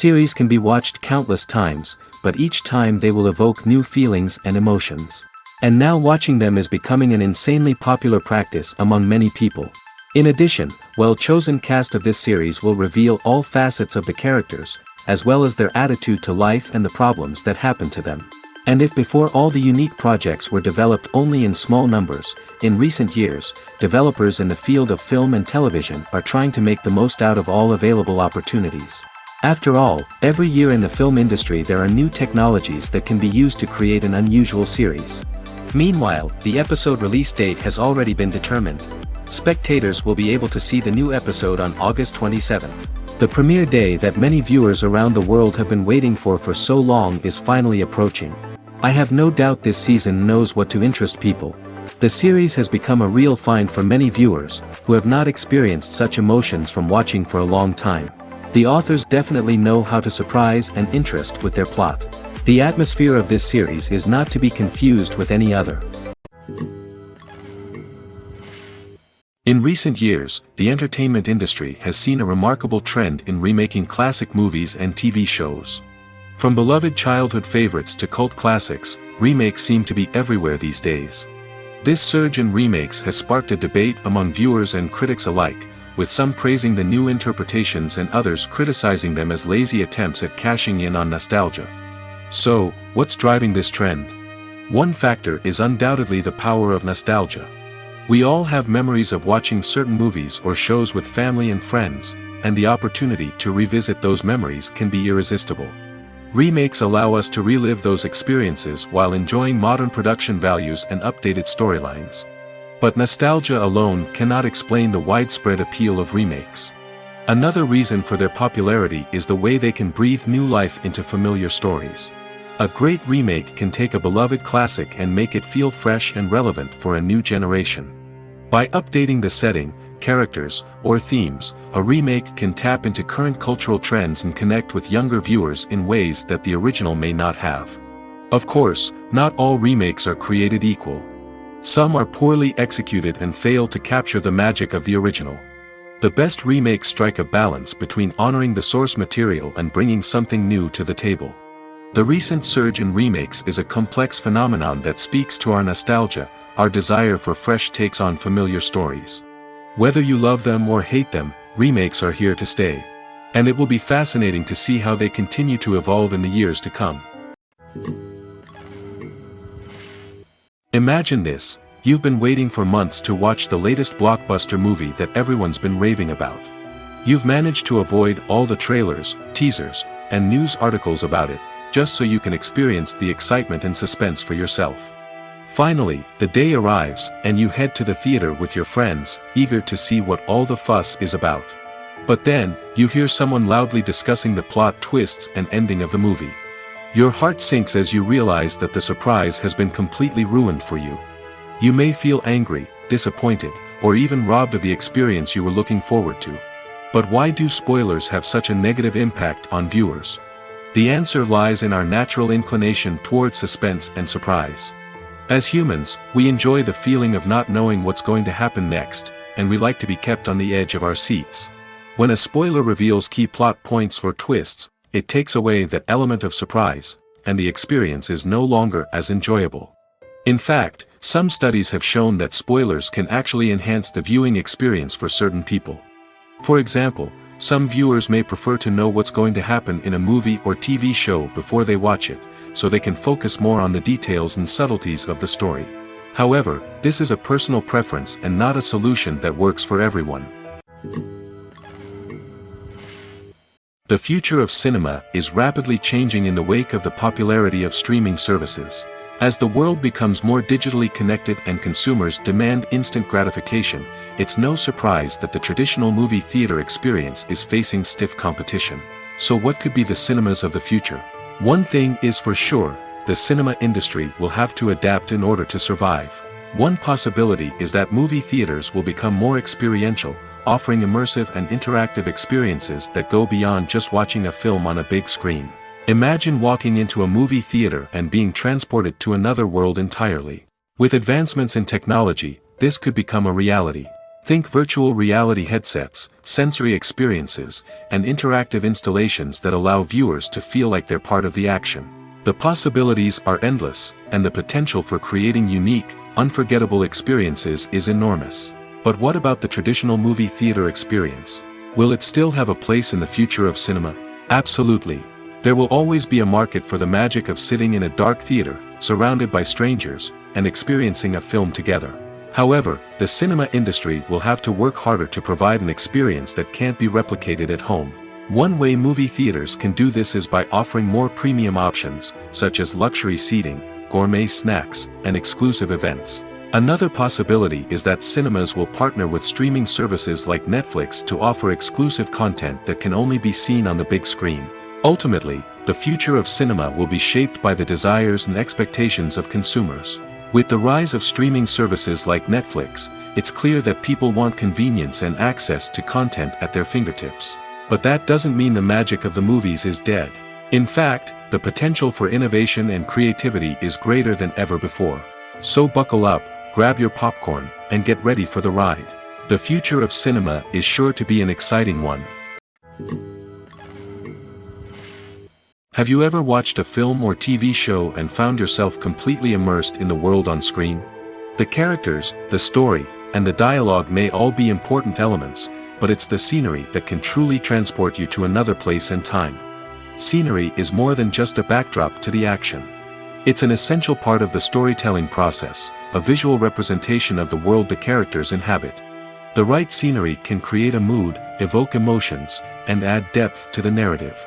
Series can be watched countless times, but each time they will evoke new feelings and emotions. And now watching them is becoming an insanely popular practice among many people. In addition, well-chosen cast of this series will reveal all facets of the characters, as well as their attitude to life and the problems that happen to them. And if before all the unique projects were developed only in small numbers, in recent years, developers in the field of film and television are trying to make the most out of all available opportunities. After all, every year in the film industry there are new technologies that can be used to create an unusual series. Meanwhile, the episode release date has already been determined. Spectators will be able to see the new episode on August 27th. The premiere day that many viewers around the world have been waiting for so long is finally approaching. I have no doubt this season knows what to interest people. The series has become a real find for many viewers, who have not experienced such emotions from watching for a long time. The authors definitely know how to surprise and interest with their plot. The atmosphere of this series is not to be confused with any other. In recent years, the entertainment industry has seen a remarkable trend in remaking classic movies and TV shows. From beloved childhood favorites to cult classics, remakes seem to be everywhere these days. This surge in remakes has sparked a debate among viewers and critics alike, with some praising the new interpretations and others criticizing them as lazy attempts at cashing in on nostalgia. So, what's driving this trend? One factor is undoubtedly the power of nostalgia. We all have memories of watching certain movies or shows with family and friends, and the opportunity to revisit those memories can be irresistible. Remakes allow us to relive those experiences while enjoying modern production values and updated storylines. But nostalgia alone cannot explain the widespread appeal of remakes. Another reason for their popularity is the way they can breathe new life into familiar stories. A great remake can take a beloved classic and make it feel fresh and relevant for a new generation. By updating the setting, characters, or themes, a remake can tap into current cultural trends and connect with younger viewers in ways that the original may not have. Of course, not all remakes are created equal. Some are poorly executed and fail to capture the magic of the original. The best remakes strike a balance between honoring the source material and bringing something new to the table. The recent surge in remakes is a complex phenomenon that speaks to our nostalgia, our desire for fresh takes on familiar stories. Whether you love them or hate them, remakes are here to stay. And it will be fascinating to see how they continue to evolve in the years to come. Imagine this, you've been waiting for months to watch the latest blockbuster movie that everyone's been raving about. You've managed to avoid all the trailers, teasers, and news articles about it, just so you can experience the excitement and suspense for yourself. Finally, the day arrives, and you head to the theater with your friends, eager to see what all the fuss is about. But then, you hear someone loudly discussing the plot twists and ending of the movie. Your heart sinks as you realize that the surprise has been completely ruined for you. You may feel angry, disappointed, or even robbed of the experience you were looking forward to. But why do spoilers have such a negative impact on viewers? The answer lies in our natural inclination toward suspense and surprise. As humans, we enjoy the feeling of not knowing what's going to happen next, and we like to be kept on the edge of our seats. When a spoiler reveals key plot points or twists, it takes away that element of surprise, and the experience is no longer as enjoyable. In fact, some studies have shown that spoilers can actually enhance the viewing experience for certain people. For example, Some viewers may prefer to know what's going to happen in a movie or TV show before they watch it, so they can focus more on the details and subtleties of the story. However, this is a personal preference and not a solution that works for everyone. The future of cinema is rapidly changing in the wake of the popularity of streaming services. As the world becomes more digitally connected and consumers demand instant gratification, it's no surprise that the traditional movie theater experience is facing stiff competition. So what could be the cinemas of the future? One thing is for sure, the cinema industry will have to adapt in order to survive. One possibility is that movie theaters will become more experiential, offering immersive and interactive experiences that go beyond just watching a film on a big screen. Imagine walking into a movie theater and being transported to another world entirely. With advancements in technology, this could become a reality. Think virtual reality headsets, sensory experiences, and interactive installations that allow viewers to feel like they're part of the action. The possibilities are endless, and the potential for creating unique, unforgettable experiences is enormous. But what about the traditional movie theater experience? Will it still have a place in the future of cinema? Absolutely. There will always be a market for the magic of sitting in a dark theater, surrounded by strangers, and experiencing a film together. However, the cinema industry will have to work harder to provide an experience that can't be replicated at home. One way movie theaters can do this is by offering more premium options, such as luxury seating, gourmet snacks, and exclusive events. Another possibility is that cinemas will partner with streaming services like Netflix to offer exclusive content that can only be seen on the big screen. Ultimately, the future of cinema will be shaped by the desires and expectations of consumers. With the rise of streaming services like Netflix, it's clear that people want convenience and access to content at their fingertips. But that doesn't mean the magic of the movies is dead. In fact, the potential for innovation and creativity is greater than ever before. So buckle up, grab your popcorn, and get ready for the ride. The future of cinema is sure to be an exciting one. Have you ever watched a film or TV show and found yourself completely immersed in the world on screen? The characters, the story, and the dialogue may all be important elements, but it's the scenery that can truly transport you to another place and time. Scenery is more than just a backdrop to the action. It's an essential part of the storytelling process, a visual representation of the world the characters inhabit. The right scenery can create a mood, evoke emotions, and add depth to the narrative.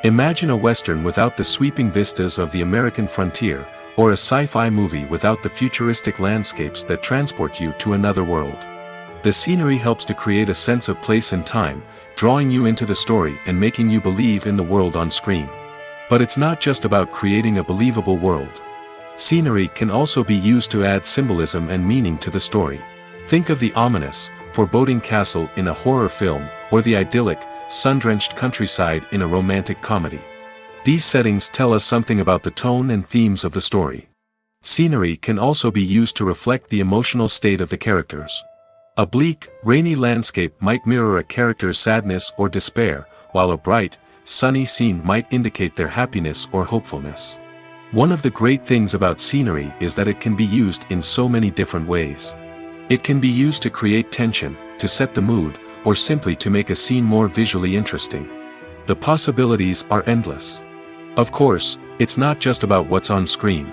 Imagine a Western without the sweeping vistas of the American frontier, or a sci-fi movie without the futuristic landscapes that transport you to another world. The scenery helps to create a sense of place and time, drawing you into the story and making you believe in the world on screen. But it's not just about creating a believable world. Scenery can also be used to add symbolism and meaning to the story. Think of the ominous, foreboding castle in a horror film, or the idyllic, sun-drenched countryside in a romantic comedy. These settings tell us something about the tone and themes of the story. Scenery can also be used to reflect the emotional state of the characters. A bleak, rainy landscape might mirror a character's sadness or despair, while a bright, sunny scene might indicate their happiness or hopefulness. One of the great things about scenery is that it can be used in so many different ways. It can be used to create tension, to set the mood, or simply to make a scene more visually interesting. The possibilities are endless. Of course, it's not just about what's on screen.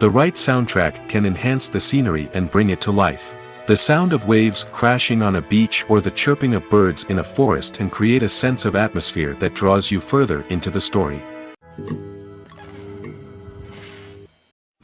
The right soundtrack can enhance the scenery and bring it to life. The sound of waves crashing on a beach or the chirping of birds in a forest can create a sense of atmosphere that draws you further into the story.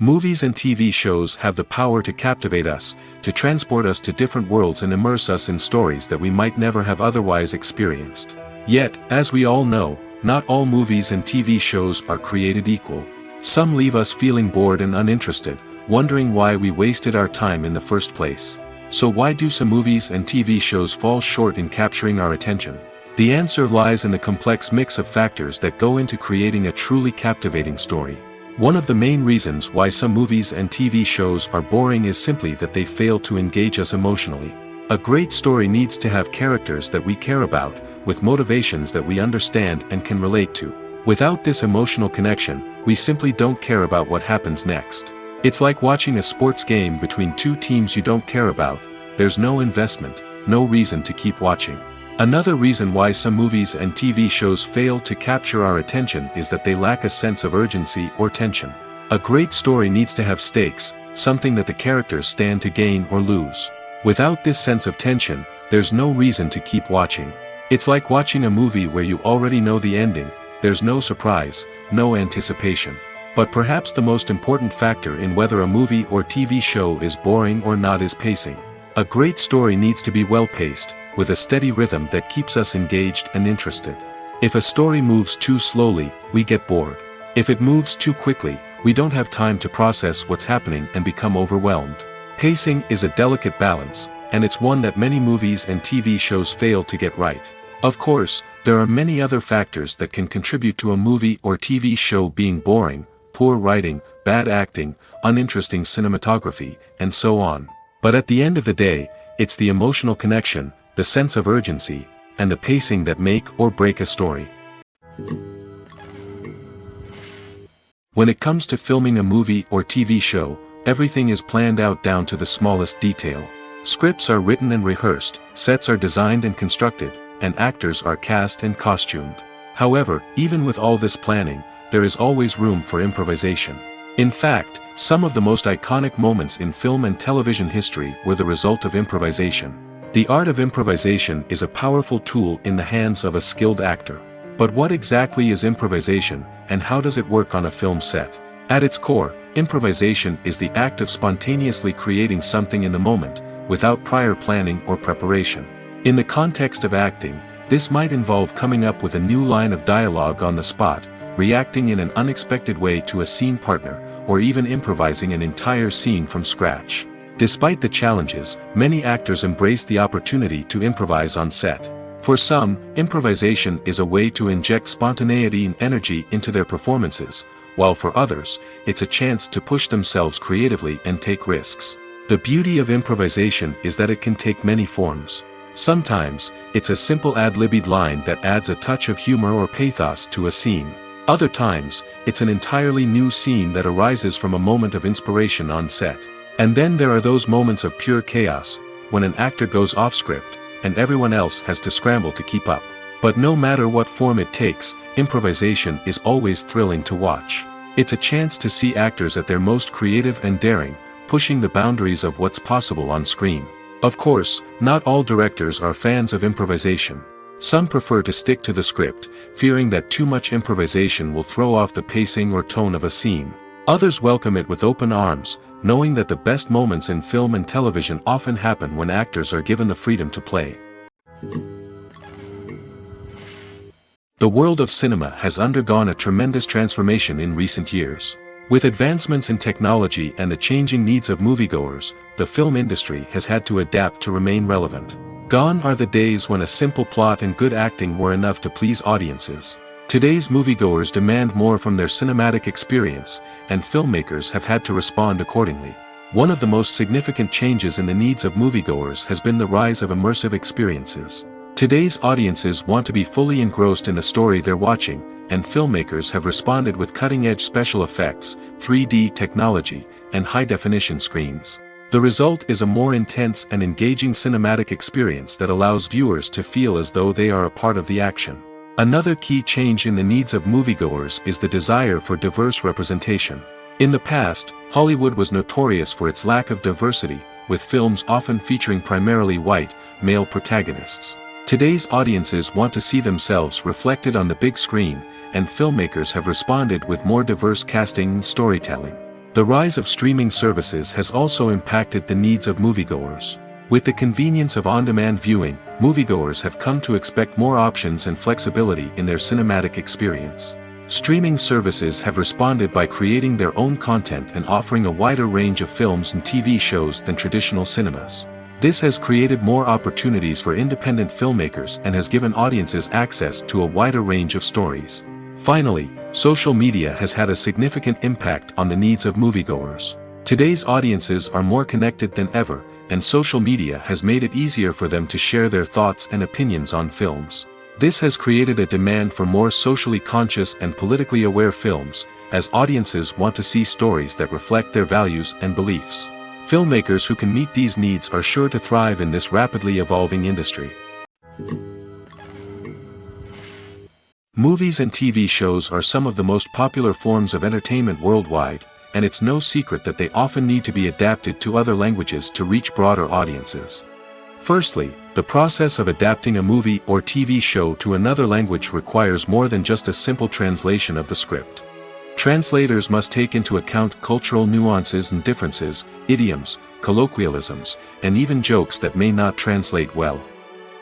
Movies and TV shows have the power to captivate us, to transport us to different worlds and immerse us in stories that we might never have otherwise experienced. Yet, as we all know, not all movies and TV shows are created equal. Some leave us feeling bored and uninterested, wondering why we wasted our time in the first place. So why do some movies and TV shows fall short in capturing our attention? The answer lies in the complex mix of factors that go into creating a truly captivating story. One of the main reasons why some movies and TV shows are boring is simply that they fail to engage us emotionally. A great story needs to have characters that we care about, with motivations that we understand and can relate to. Without this emotional connection, we simply don't care about what happens next. It's like watching a sports game between two teams you don't care about. There's no investment, no reason to keep watching. Another reason why some movies and TV shows fail to capture our attention is that they lack a sense of urgency or tension. A great story needs to have stakes, something that the characters stand to gain or lose. Without this sense of tension, there's no reason to keep watching. It's like watching a movie where you already know the ending, there's no surprise, no anticipation. But perhaps the most important factor in whether a movie or TV show is boring or not is pacing. A great story needs to be well-paced, with a steady rhythm that keeps us engaged and interested. If a story moves too slowly, we get bored. If it moves too quickly, we don't have time to process what's happening and become overwhelmed. Pacing is a delicate balance, and it's one that many movies and TV shows fail to get right. Of course, there are many other factors that can contribute to a movie or TV show being boring: poor writing, bad acting, uninteresting cinematography, and so on. But at the end of the day, it's the emotional connection, the sense of urgency, and the pacing that make or break a story. When it comes to filming a movie or TV show, everything is planned out down to the smallest detail. Scripts are written and rehearsed, sets are designed and constructed, and actors are cast and costumed. However, even with all this planning, there is always room for improvisation. In fact, some of the most iconic moments in film and television history were the result of improvisation. The art of improvisation is a powerful tool in the hands of a skilled actor. But what exactly is improvisation, and how does it work on a film set? At its core, improvisation is the act of spontaneously creating something in the moment, without prior planning or preparation. In the context of acting, this might involve coming up with a new line of dialogue on the spot, reacting in an unexpected way to a scene partner, or even improvising an entire scene from scratch. Despite the challenges, many actors embrace the opportunity to improvise on set. For some, improvisation is a way to inject spontaneity and energy into their performances, while for others, it's a chance to push themselves creatively and take risks. The beauty of improvisation is that it can take many forms. Sometimes, it's a simple ad-libbed line that adds a touch of humor or pathos to a scene. Other times, it's an entirely new scene that arises from a moment of inspiration on set. And then there are those moments of pure chaos, when an actor goes off script, and everyone else has to scramble to keep up. But no matter what form it takes, improvisation is always thrilling to watch. It's a chance to see actors at their most creative and daring, pushing the boundaries of what's possible on screen. Of course, not all directors are fans of improvisation. Some prefer to stick to the script, fearing that too much improvisation will throw off the pacing or tone of a scene. Others welcome it with open arms, knowing that the best moments in film and television often happen when actors are given the freedom to play. The world of cinema has undergone a tremendous transformation in recent years. With advancements in technology and the changing needs of moviegoers, the film industry has had to adapt to remain relevant. Gone are the days when a simple plot and good acting were enough to please audiences. Today's moviegoers demand more from their cinematic experience, and filmmakers have had to respond accordingly. One of the most significant changes in the needs of moviegoers has been the rise of immersive experiences. Today's audiences want to be fully engrossed in the story they're watching, and filmmakers have responded with cutting-edge special effects, 3D technology, and high-definition screens. The result is a more intense and engaging cinematic experience that allows viewers to feel as though they are a part of the action. Another key change in the needs of moviegoers is the desire for diverse representation. In the past, Hollywood was notorious for its lack of diversity, with films often featuring primarily white, male protagonists. Today's audiences want to see themselves reflected on the big screen, and filmmakers have responded with more diverse casting and storytelling. The rise of streaming services has also impacted the needs of moviegoers. With the convenience of on-demand viewing, moviegoers have come to expect more options and flexibility in their cinematic experience. Streaming services have responded by creating their own content and offering a wider range of films and TV shows than traditional cinemas. This has created more opportunities for independent filmmakers and has given audiences access to a wider range of stories. Finally, social media has had a significant impact on the needs of moviegoers. Today's audiences are more connected than ever, and social media has made it easier for them to share their thoughts and opinions on films. This has created a demand for more socially conscious and politically aware films, as audiences want to see stories that reflect their values and beliefs. Filmmakers who can meet these needs are sure to thrive in this rapidly evolving industry. Movies and TV shows are some of the most popular forms of entertainment worldwide, and it's no secret that they often need to be adapted to other languages to reach broader audiences. Firstly, the process of adapting a movie or TV show to another language requires more than just a simple translation of the script. Translators must take into account cultural nuances and differences, idioms, colloquialisms, and even jokes that may not translate well.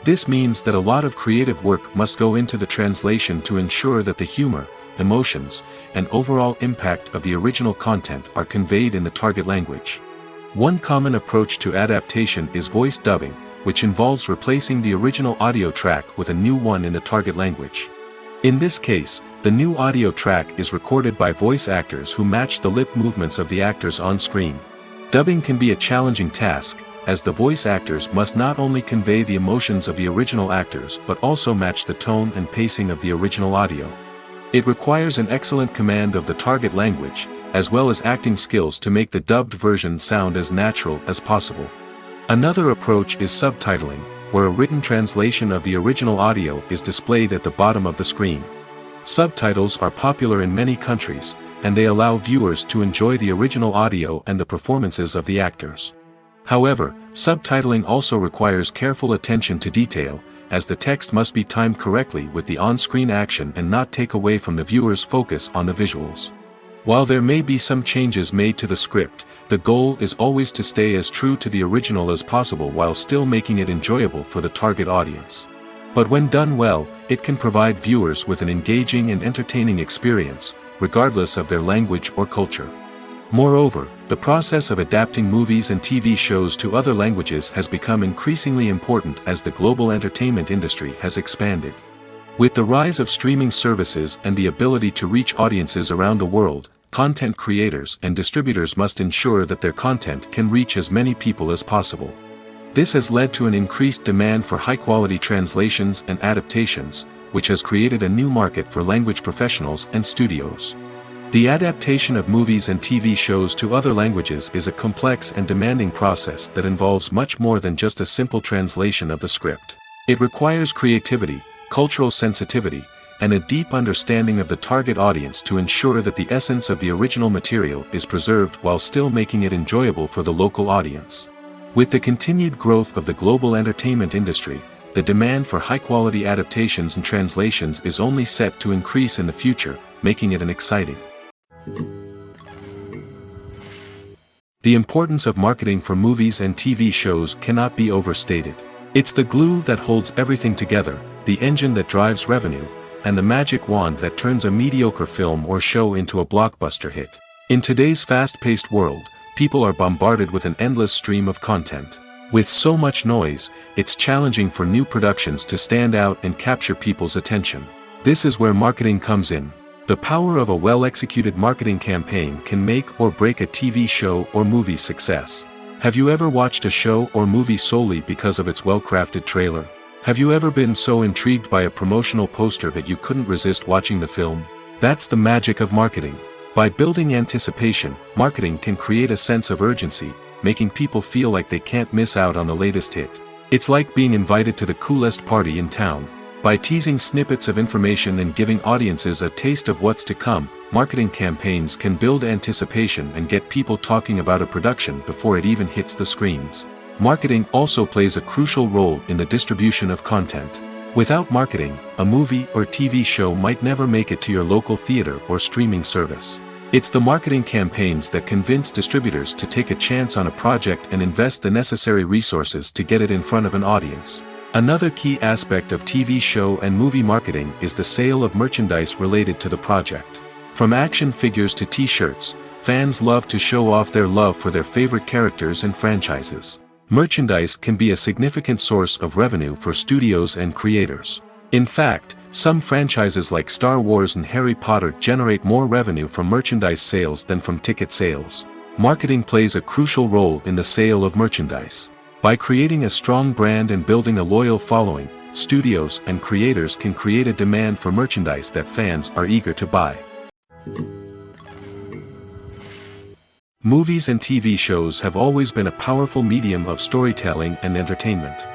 This means that a lot of creative work must go into the translation to ensure that the humor, emotions, and overall impact of the original content are conveyed in the target language. One common approach to adaptation is voice dubbing, which involves replacing the original audio track with a new one in the target language. In this case, the new audio track is recorded by voice actors who match the lip movements of the actors on screen. Dubbing can be a challenging task, as the voice actors must not only convey the emotions of the original actors but also match the tone and pacing of the original audio. It requires an excellent command of the target language, as well as acting skills to make the dubbed version sound as natural as possible. Another approach is subtitling, where a written translation of the original audio is displayed at the bottom of the screen. Subtitles are popular in many countries, and they allow viewers to enjoy the original audio and the performances of the actors. However, subtitling also requires careful attention to detail, as the text must be timed correctly with the on-screen action and not take away from the viewer's focus on the visuals. While there may be some changes made to the script, the goal is always to stay as true to the original as possible while still making it enjoyable for the target audience. But when done well, it can provide viewers with an engaging and entertaining experience, regardless of their language or culture. Moreover, the process of adapting movies and TV shows to other languages has become increasingly important as the global entertainment industry has expanded. With the rise of streaming services and the ability to reach audiences around the world, content creators and distributors must ensure that their content can reach as many people as possible. This has led to an increased demand for high-quality translations and adaptations, which has created a new market for language professionals and studios. The adaptation of movies and TV shows to other languages is a complex and demanding process that involves much more than just a simple translation of the script. It requires creativity, cultural sensitivity, and a deep understanding of the target audience to ensure that the essence of the original material is preserved while still making it enjoyable for the local audience. With the continued growth of the global entertainment industry, the demand for high-quality adaptations and translations is only set to increase in the future, making it an exciting. The importance of marketing for movies and TV shows cannot be overstated. It's the glue that holds everything together, the engine that drives revenue, and the magic wand that turns a mediocre film or show into a blockbuster hit. In today's fast-paced world, people are bombarded with an endless stream of content. With so much noise, it's challenging for new productions to stand out and capture people's attention. This is where marketing comes in. The power of a well-executed marketing campaign can make or break a TV show or movie's success. Have you ever watched a show or movie solely because of its well-crafted trailer? Have you ever been so intrigued by a promotional poster that you couldn't resist watching the film? That's the magic of marketing. By building anticipation, marketing can create a sense of urgency, making people feel like they can't miss out on the latest hit. It's like being invited to the coolest party in town. By teasing snippets of information and giving audiences a taste of what's to come, marketing campaigns can build anticipation and get people talking about a production before it even hits the screens. Marketing also plays a crucial role in the distribution of content. Without marketing, a movie or TV show might never make it to your local theater or streaming service. It's the marketing campaigns that convince distributors to take a chance on a project and invest the necessary resources to get it in front of an audience. Another key aspect of TV show and movie marketing is the sale of merchandise related to the project. From action figures to t-shirts, fans love to show off their love for their favorite characters and franchises. Merchandise can be a significant source of revenue for studios and creators. In fact, some franchises like Star Wars and Harry Potter generate more revenue from merchandise sales than from ticket sales. Marketing plays a crucial role in the sale of merchandise. By creating a strong brand and building a loyal following, studios and creators can create a demand for merchandise that fans are eager to buy. Movies and TV shows have always been a powerful medium of storytelling and entertainment.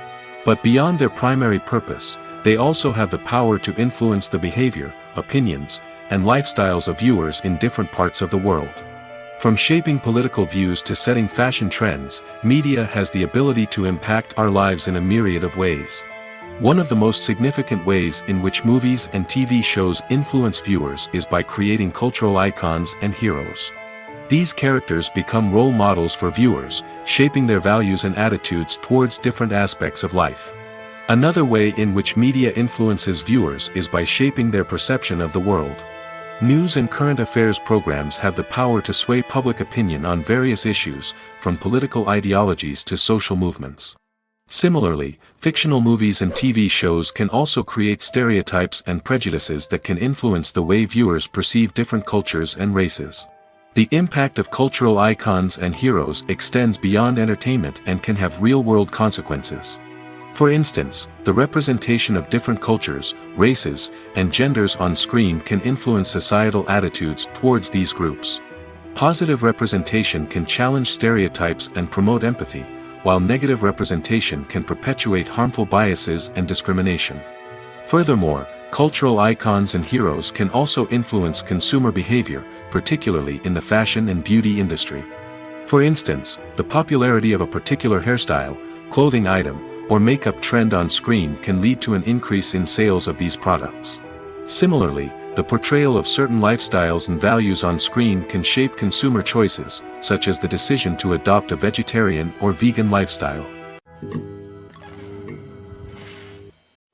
But beyond their primary purpose, they also have the power to influence the behavior, opinions, and lifestyles of viewers in different parts of the world. From shaping political views to setting fashion trends, media has the ability to impact our lives in a myriad of ways. One of the most significant ways in which movies and TV shows influence viewers is by creating cultural icons and heroes. These characters become role models for viewers, shaping their values and attitudes towards different aspects of life. Another way in which media influences viewers is by shaping their perception of the world. News and current affairs programs have the power to sway public opinion on various issues, from political ideologies to social movements. Similarly, fictional movies and TV shows can also create stereotypes and prejudices that can influence the way viewers perceive different cultures and races. The impact of cultural icons and heroes extends beyond entertainment and can have real-world consequences. For instance, the representation of different cultures, races, and genders on screen can influence societal attitudes towards these groups. Positive representation can challenge stereotypes and promote empathy, while negative representation can perpetuate harmful biases and discrimination. Furthermore, cultural icons and heroes can also influence consumer behavior, particularly in the fashion and beauty industry. For instance, the popularity of a particular hairstyle, clothing item, or makeup trend on screen can lead to an increase in sales of these products. Similarly, the portrayal of certain lifestyles and values on screen can shape consumer choices, such as the decision to adopt a vegetarian or vegan lifestyle.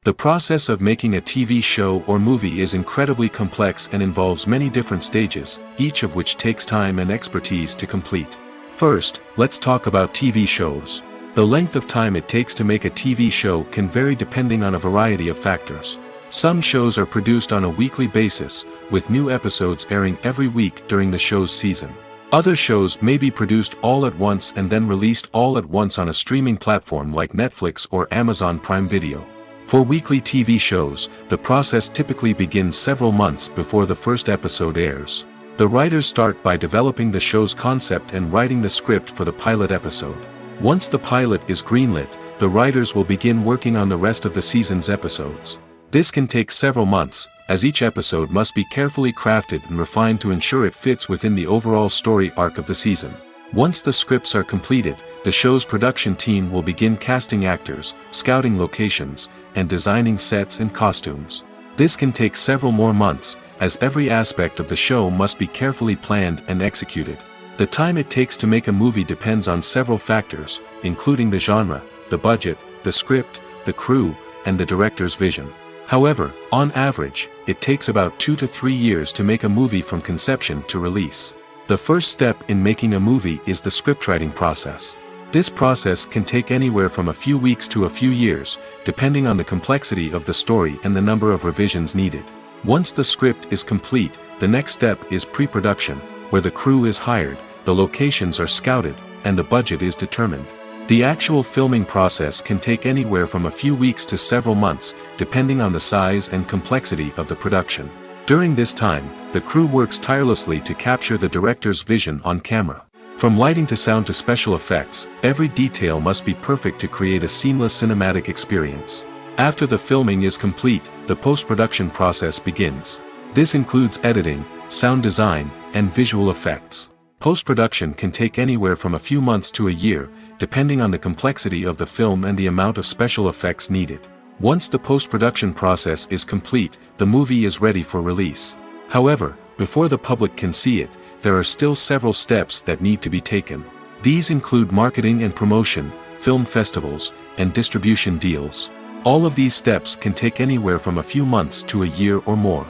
The process of making a TV show or movie is incredibly complex and involves many different stages, each of which takes time and expertise to complete. First, let's talk about TV shows. The length of time it takes to make a TV show can vary depending on a variety of factors. Some shows are produced on a weekly basis, with new episodes airing every week during the show's season. Other shows may be produced all at once and then released all at once on a streaming platform like Netflix or Amazon Prime Video. For weekly TV shows, the process typically begins several months before the first episode airs. The writers start by developing the show's concept and writing the script for the pilot episode. Once the pilot is greenlit, the writers will begin working on the rest of the season's episodes. This can take several months, as each episode must be carefully crafted and refined to ensure it fits within the overall story arc of the season. Once the scripts are completed, the show's production team will begin casting actors, scouting locations, and designing sets and costumes. This can take several more months, as every aspect of the show must be carefully planned and executed. The time it takes to make a movie depends on several factors, including the genre, the budget, the script, the crew, and the director's vision. However, on average, it takes about 2 to 3 years to make a movie from conception to release. The first step in making a movie is the scriptwriting process. This process can take anywhere from a few weeks to a few years, depending on the complexity of the story and the number of revisions needed. Once the script is complete, the next step is pre-production, where the crew is hired, the locations are scouted, and the budget is determined. The actual filming process can take anywhere from a few weeks to several months, depending on the size and complexity of the production. During this time, the crew works tirelessly to capture the director's vision on camera. From lighting to sound to special effects, every detail must be perfect to create a seamless cinematic experience. After the filming is complete, the post-production process begins. This includes editing, sound design, and visual effects. Post-production can take anywhere from a few months to a year, depending on the complexity of the film and the amount of special effects needed. Once the post-production process is complete, the movie is ready for release. However, before the public can see it, there are still several steps that need to be taken. These include marketing and promotion, film festivals, and distribution deals. All of these steps can take anywhere from a few months to a year or more.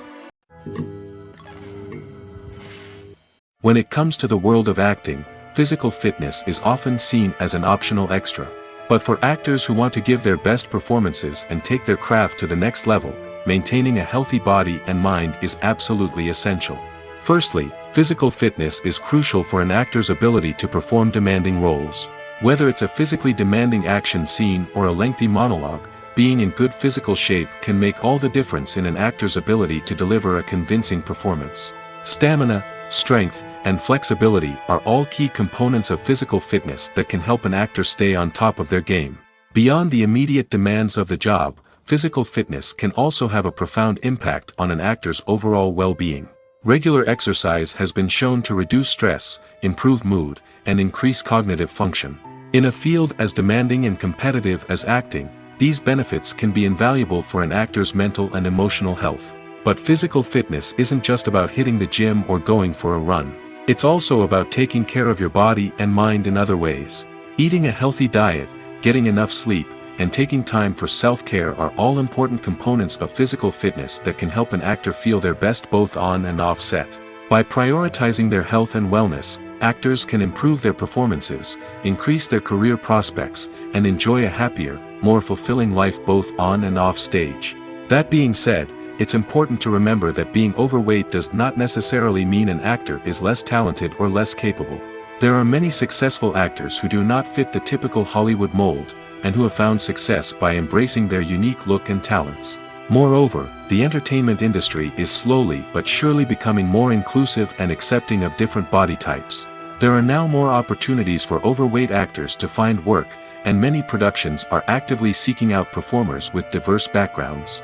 When it comes to the world of acting, physical fitness is often seen as an optional extra. But for actors who want to give their best performances and take their craft to the next level, maintaining a healthy body and mind is absolutely essential. Firstly, physical fitness is crucial for an actor's ability to perform demanding roles. Whether it's a physically demanding action scene or a lengthy monologue, being in good physical shape can make all the difference in an actor's ability to deliver a convincing performance. Stamina, strength, and flexibility are all key components of physical fitness that can help an actor stay on top of their game. Beyond the immediate demands of the job, physical fitness can also have a profound impact on an actor's overall well-being. Regular exercise has been shown to reduce stress, improve mood, and increase cognitive function. In a field as demanding and competitive as acting, these benefits can be invaluable for an actor's mental and emotional health. But physical fitness isn't just about hitting the gym or going for a run. It's also about taking care of your body and mind in other ways. Eating a healthy diet, getting enough sleep, and taking time for self-care are all important components of physical fitness that can help an actor feel their best both on and off set. By prioritizing their health and wellness, actors can improve their performances, increase their career prospects, and enjoy a happier, more fulfilling life both on and off stage. That being said, it's important to remember that being overweight does not necessarily mean an actor is less talented or less capable. There are many successful actors who do not fit the typical Hollywood mold, and who have found success by embracing their unique look and talents. Moreover, the entertainment industry is slowly but surely becoming more inclusive and accepting of different body types. There are now more opportunities for overweight actors to find work, and many productions are actively seeking out performers with diverse backgrounds.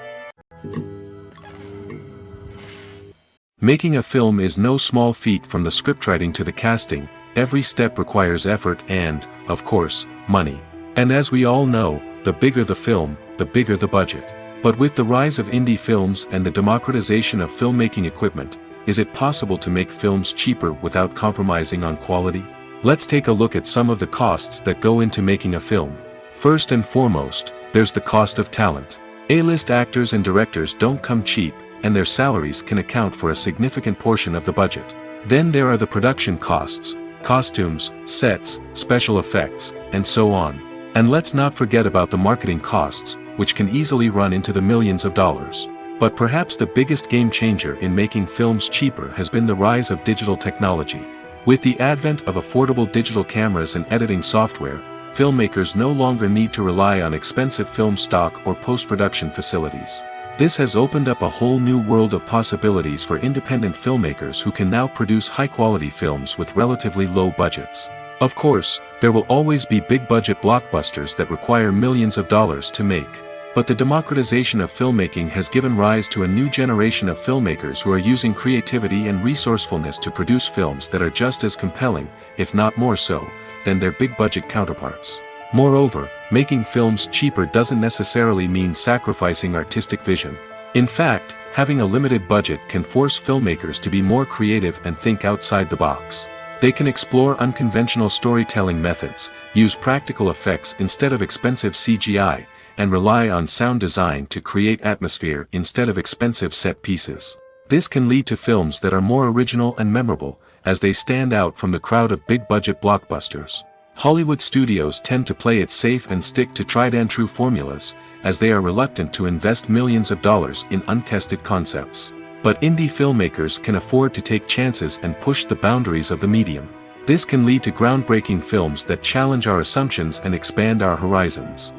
Making a film is no small feat. From the scriptwriting to the casting, every step requires effort and, of course, money. And as we all know, the bigger the film, the bigger the budget. But with the rise of indie films and the democratization of filmmaking equipment, is it possible to make films cheaper without compromising on quality? Let's take a look at some of the costs that go into making a film. First and foremost, there's the cost of talent. A-list actors and directors don't come cheap, and their salaries can account for a significant portion of the budget. Then there are the production costs, costumes, sets, special effects, and so on. And let's not forget about the marketing costs, which can easily run into the millions of dollars. But perhaps the biggest game changer in making films cheaper has been the rise of digital technology. With the advent of affordable digital cameras and editing software, filmmakers no longer need to rely on expensive film stock or post-production facilities. This has opened up a whole new world of possibilities for independent filmmakers who can now produce high-quality films with relatively low budgets. Of course, there will always be big-budget blockbusters that require millions of dollars to make. But the democratization of filmmaking has given rise to a new generation of filmmakers who are using creativity and resourcefulness to produce films that are just as compelling, if not more so, than their big-budget counterparts. Moreover, making films cheaper doesn't necessarily mean sacrificing artistic vision. In fact, having a limited budget can force filmmakers to be more creative and think outside the box. They can explore unconventional storytelling methods, use practical effects instead of expensive CGI, and rely on sound design to create atmosphere instead of expensive set pieces. This can lead to films that are more original and memorable, as they stand out from the crowd of big-budget blockbusters. Hollywood studios tend to play it safe and stick to tried-and-true formulas, as they are reluctant to invest millions of dollars in untested concepts. But indie filmmakers can afford to take chances and push the boundaries of the medium. This can lead to groundbreaking films that challenge our assumptions and expand our horizons.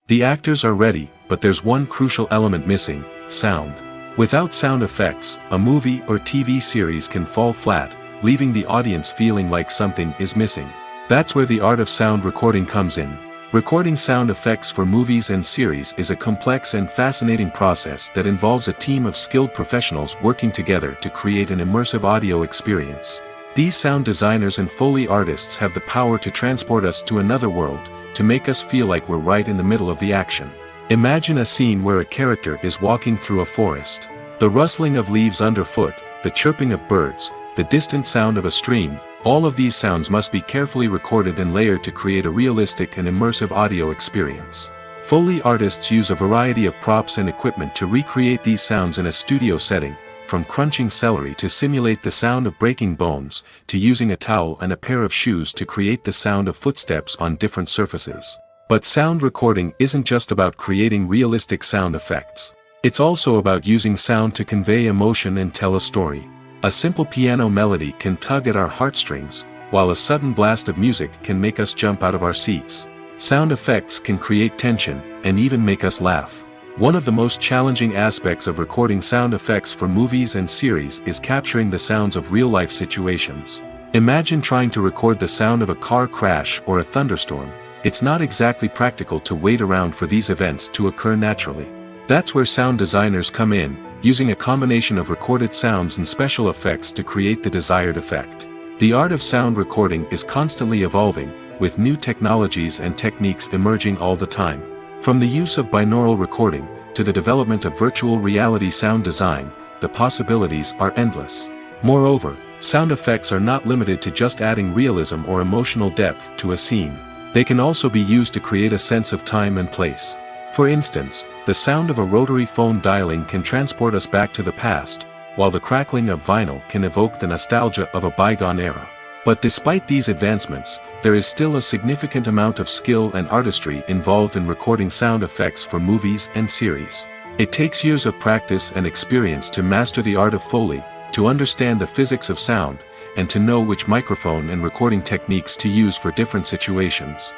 The actors are ready, but there's one crucial element missing: sound. Without sound effects, a movie or TV series can fall flat, leaving the audience feeling like something is missing. That's where the art of sound recording comes in. Recording sound effects for movies and series is a complex and fascinating process that involves a team of skilled professionals working together to create an immersive audio experience. These sound designers and Foley artists have the power to transport us to another world, to make us feel like we're right in the middle of the action. Imagine a scene where a character is walking through a forest. The rustling of leaves underfoot, the chirping of birds, the distant sound of a stream, all of these sounds must be carefully recorded and layered to create a realistic and immersive audio experience. Foley artists use a variety of props and equipment to recreate these sounds in a studio setting, from crunching celery to simulate the sound of breaking bones, to using a towel and a pair of shoes to create the sound of footsteps on different surfaces. But sound recording isn't just about creating realistic sound effects. It's also about using sound to convey emotion and tell a story. A simple piano melody can tug at our heartstrings, while a sudden blast of music can make us jump out of our seats. Sound effects can create tension, and even make us laugh. One of the most challenging aspects of recording sound effects for movies and series is capturing the sounds of real-life situations. Imagine trying to record the sound of a car crash or a thunderstorm. it's not exactly practical to wait around for these events to occur naturally. That's where sound designers come in, using a combination of recorded sounds and special effects to create the desired effect. The art of sound recording is constantly evolving, with new technologies and techniques emerging all the time. From the use of binaural recording, to the development of virtual reality sound design, the possibilities are endless. Moreover, sound effects are not limited to just adding realism or emotional depth to a scene. They can also be used to create a sense of time and place. For instance, the sound of a rotary phone dialing can transport us back to the past, while the crackling of vinyl can evoke the nostalgia of a bygone era. But despite these advancements, there is still a significant amount of skill and artistry involved in recording sound effects for movies and series. It takes years of practice and experience to master the art of Foley, to understand the physics of sound, and to know which microphone and recording techniques to use for different situations.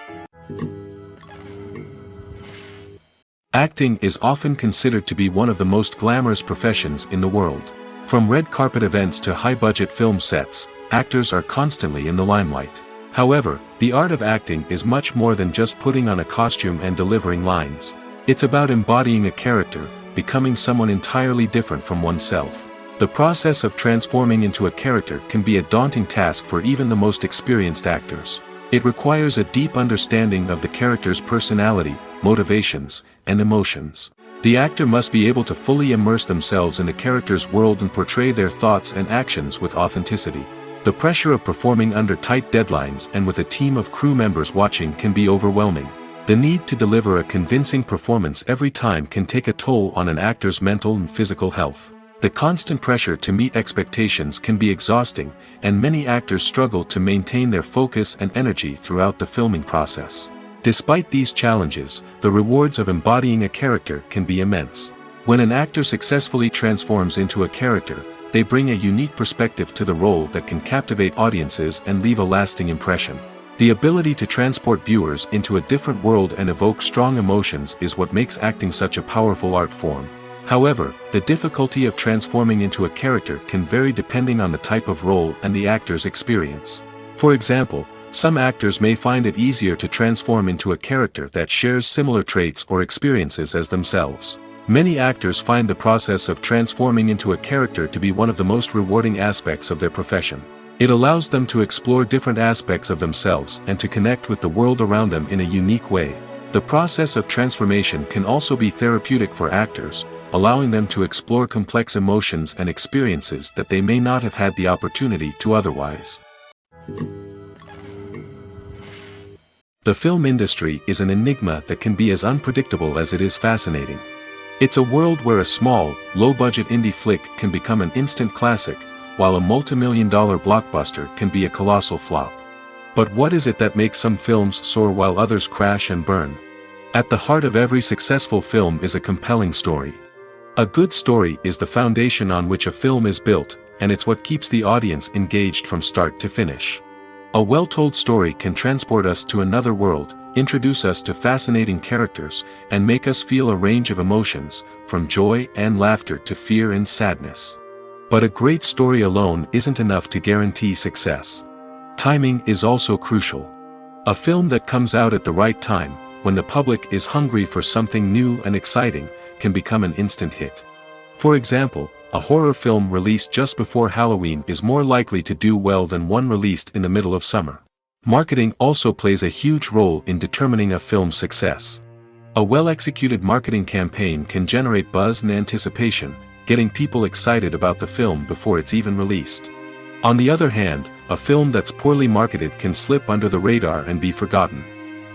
Acting is often considered to be one of the most glamorous professions in the world. From red carpet events to high-budget film sets, actors are constantly in the limelight. However, the art of acting is much more than just putting on a costume and delivering lines. It's about embodying a character, becoming someone entirely different from oneself. The process of transforming into a character can be a daunting task for even the most experienced actors. It requires a deep understanding of the character's personality, motivations, and emotions. The actor must be able to fully immerse themselves in the character's world and portray their thoughts and actions with authenticity. The pressure of performing under tight deadlines and with a team of crew members watching can be overwhelming. The need to deliver a convincing performance every time can take a toll on an actor's mental and physical health. The constant pressure to meet expectations can be exhausting, and many actors struggle to maintain their focus and energy throughout the filming process. Despite these challenges, the rewards of embodying a character can be immense. When an actor successfully transforms into a character, they bring a unique perspective to the role that can captivate audiences and leave a lasting impression. The ability to transport viewers into a different world and evoke strong emotions is what makes acting such a powerful art form. However, the difficulty of transforming into a character can vary depending on the type of role and the actor's experience. For example, some actors may find it easier to transform into a character that shares similar traits or experiences as themselves. Many actors find the process of transforming into a character to be one of the most rewarding aspects of their profession. It allows them to explore different aspects of themselves and to connect with the world around them in a unique way. The process of transformation can also be therapeutic for actors, allowing them to explore complex emotions and experiences that they may not have had the opportunity to otherwise. The film industry is an enigma that can be as unpredictable as it is fascinating. It's a world where a small, low-budget indie flick can become an instant classic, while a multi-million-dollar blockbuster can be a colossal flop. But what is it that makes some films soar while others crash and burn? At the heart of every successful film is a compelling story. A good story is the foundation on which a film is built, and it's what keeps the audience engaged from start to finish. A well-told story can transport us to another world, introduce us to fascinating characters, and make us feel a range of emotions, from joy and laughter to fear and sadness. But a great story alone isn't enough to guarantee success. Timing is also crucial. A film that comes out at the right time, when the public is hungry for something new and exciting, can become an instant hit. For example, a horror film released just before Halloween is more likely to do well than one released in the middle of summer. Marketing also plays a huge role in determining a film's success. A well-executed marketing campaign can generate buzz and anticipation, getting people excited about the film before it's even released. On the other hand, a film that's poorly marketed can slip under the radar and be forgotten.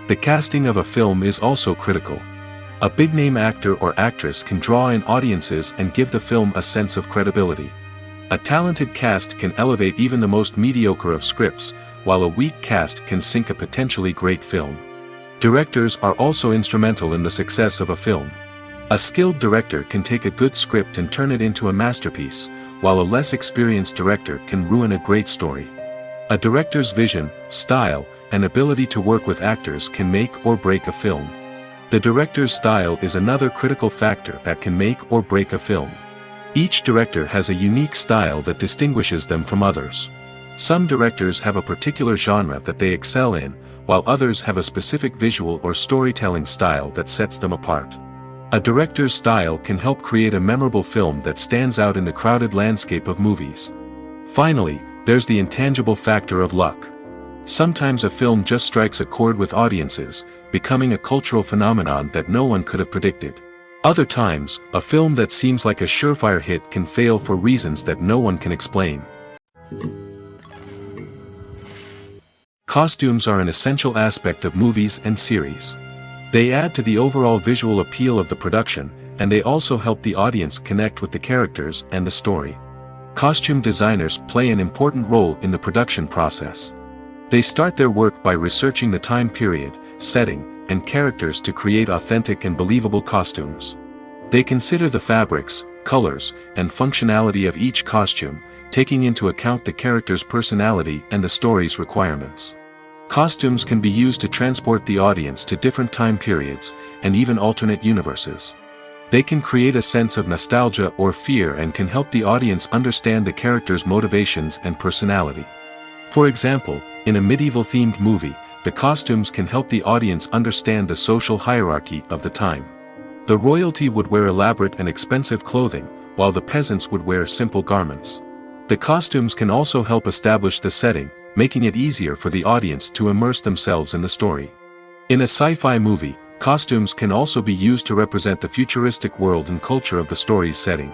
The casting of a film is also critical. A big-name actor or actress can draw in audiences and give the film a sense of credibility. A talented cast can elevate even the most mediocre of scripts, while a weak cast can sink a potentially great film. Directors are also instrumental in the success of a film. A skilled director can take a good script and turn it into a masterpiece, while a less experienced director can ruin a great story. A director's vision, style, and ability to work with actors can make or break a film. The director's style is another critical factor that can make or break a film. Each director has a unique style that distinguishes them from others. Some directors have a particular genre that they excel in, while others have a specific visual or storytelling style that sets them apart. A director's style can help create a memorable film that stands out in the crowded landscape of movies. Finally, there's the intangible factor of luck. Sometimes a film just strikes a chord with audiences, becoming a cultural phenomenon that no one could have predicted. Other times, a film that seems like a surefire hit can fail for reasons that no one can explain. Costumes are an essential aspect of movies and series. They add to the overall visual appeal of the production, and they also help the audience connect with the characters and the story. Costume designers play an important role in the production process. They start their work by researching the time period, setting, and characters to create authentic and believable costumes. They consider the fabrics, colors, and functionality of each costume, taking into account the character's personality and the story's requirements. Costumes can be used to transport the audience to different time periods, and even alternate universes. They can create a sense of nostalgia or fear and can help the audience understand the character's motivations and personality. For example, in a medieval-themed movie, the costumes can help the audience understand the social hierarchy of the time. The royalty would wear elaborate and expensive clothing, while the peasants would wear simple garments. The costumes can also help establish the setting, making it easier for the audience to immerse themselves in the story. In a sci-fi movie, costumes can also be used to represent the futuristic world and culture of the story's setting.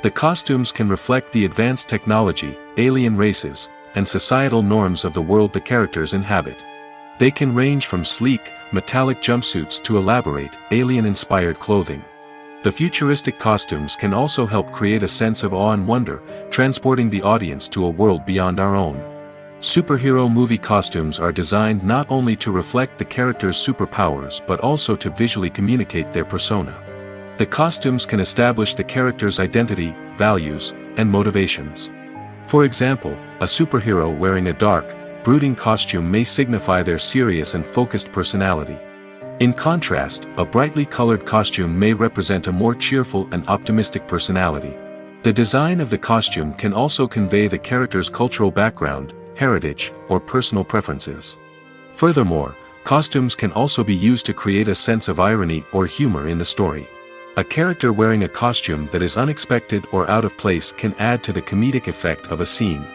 The costumes can reflect the advanced technology, alien races, and societal norms of the world the characters inhabit. They can range from sleek, metallic jumpsuits to elaborate, alien-inspired clothing. The futuristic costumes can also help create a sense of awe and wonder, transporting the audience to a world beyond our own. Superhero movie costumes are designed not only to reflect the character's superpowers but also to visually communicate their persona. The costumes can establish the character's identity, values, and motivations. For example, a superhero wearing a dark, brooding costume may signify their serious and focused personality. In contrast, a brightly colored costume may represent a more cheerful and optimistic personality. The design of the costume can also convey the character's cultural background, heritage, or personal preferences. Furthermore, costumes can also be used to create a sense of irony or humor in the story. A character wearing a costume that is unexpected or out of place can add to the comedic effect of a scene.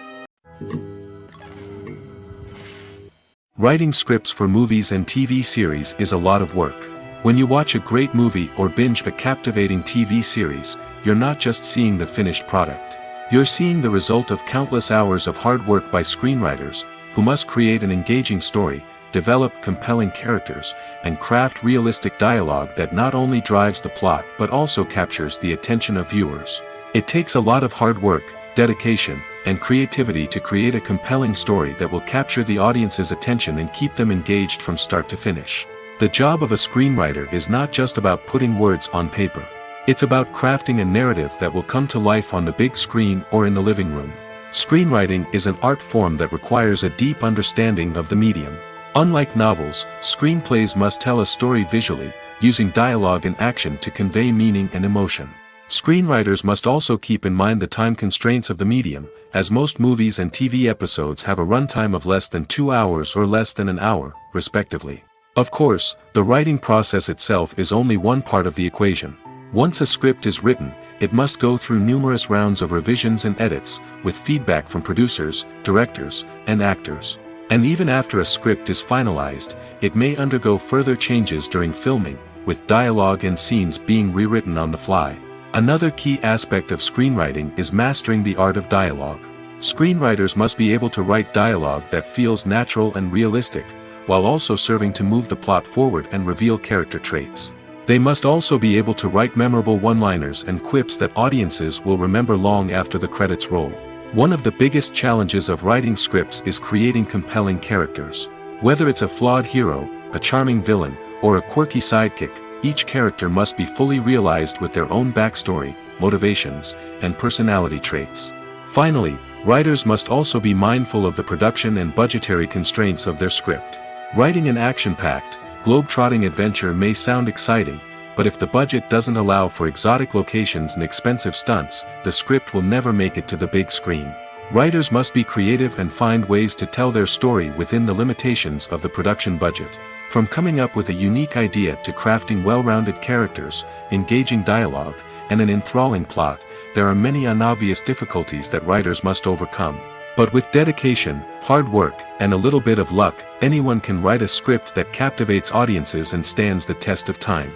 Writing scripts for movies and TV series is a lot of work. When you watch a great movie or binge a captivating TV series, you're not just seeing the finished product. You're seeing the result of countless hours of hard work by screenwriters, who must create an engaging story, develop compelling characters, and craft realistic dialogue that not only drives the plot but also captures the attention of viewers. It takes a lot of hard work, dedication, and creativity to create a compelling story that will capture the audience's attention and keep them engaged from start to finish. The job of a screenwriter is not just about putting words on paper. It's about crafting a narrative that will come to life on the big screen or in the living room. Screenwriting is an art form that requires a deep understanding of the medium. Unlike novels, screenplays must tell a story visually, using dialogue and action to convey meaning and emotion. Screenwriters must also keep in mind the time constraints of the medium, as most movies and TV episodes have a runtime of less than 2 hours or less than an hour, respectively. Of course, the writing process itself is only one part of the equation. Once a script is written, it must go through numerous rounds of revisions and edits, with feedback from producers, directors, and actors. And even after a script is finalized, it may undergo further changes during filming, with dialogue and scenes being rewritten on the fly. Another key aspect of screenwriting is mastering the art of dialogue. Screenwriters must be able to write dialogue that feels natural and realistic, while also serving to move the plot forward and reveal character traits. They must also be able to write memorable one-liners and quips that audiences will remember long after the credits roll. One of the biggest challenges of writing scripts is creating compelling characters. Whether it's a flawed hero, a charming villain, or a quirky sidekick, each character must be fully realized with their own backstory, motivations, and personality traits. Finally, writers must also be mindful of the production and budgetary constraints of their script. Writing an action-packed, globe-trotting adventure may sound exciting, but if the budget doesn't allow for exotic locations and expensive stunts, the script will never make it to the big screen. Writers must be creative and find ways to tell their story within the limitations of the production budget. From coming up with a unique idea to crafting well-rounded characters, engaging dialogue, and an enthralling plot, there are many unobvious difficulties that writers must overcome. But with dedication, hard work, and a little bit of luck, anyone can write a script that captivates audiences and stands the test of time.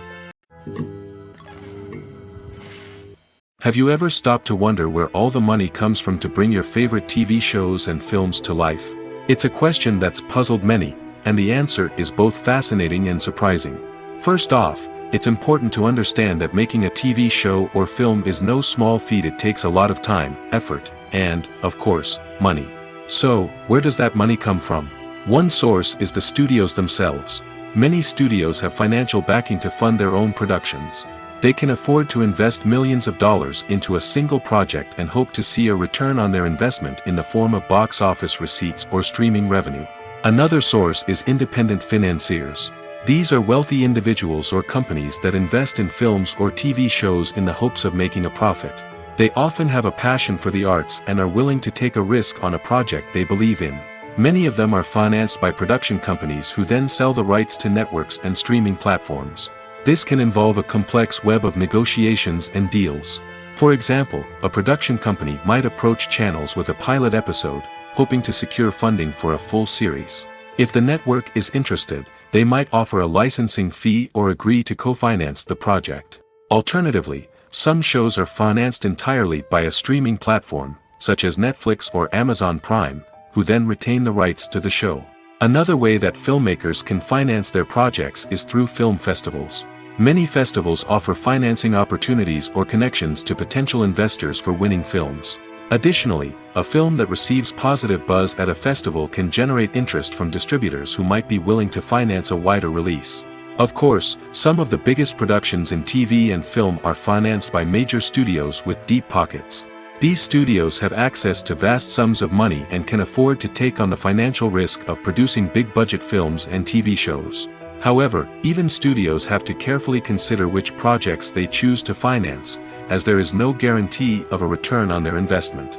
Have you ever stopped to wonder where all the money comes from to bring your favorite TV shows and films to life? It's a question that's puzzled many, and the answer is both fascinating and surprising. First off, it's important to understand that making a TV show or film is no small feat. It takes a lot of time, effort, and, of course, money. So, where does that money come from? One source is the studios themselves. Many studios have financial backing to fund their own productions. They can afford to invest millions of dollars into a single project and hope to see a return on their investment in the form of box office receipts or streaming revenue. Another source is independent financiers. These are wealthy individuals or companies that invest in films or TV shows in the hopes of making a profit. They often have a passion for the arts and are willing to take a risk on a project they believe in. Many of them are financed by production companies who then sell the rights to networks and streaming platforms. This can involve a complex web of negotiations and deals. For example, a production company might approach channels with a pilot episode, hoping to secure funding for a full series. If the network is interested, they might offer a licensing fee or agree to co-finance the project. Alternatively, some shows are financed entirely by a streaming platform, such as Netflix or Amazon Prime, who then retain the rights to the show. Another way that filmmakers can finance their projects is through film festivals. Many festivals offer financing opportunities or connections to potential investors for winning films. Additionally, a film that receives positive buzz at a festival can generate interest from distributors who might be willing to finance a wider release. Of course, some of the biggest productions in TV and film are financed by major studios with deep pockets. These studios have access to vast sums of money and can afford to take on the financial risk of producing big-budget films and TV shows. However, even studios have to carefully consider which projects they choose to finance, as there is no guarantee of a return on their investment.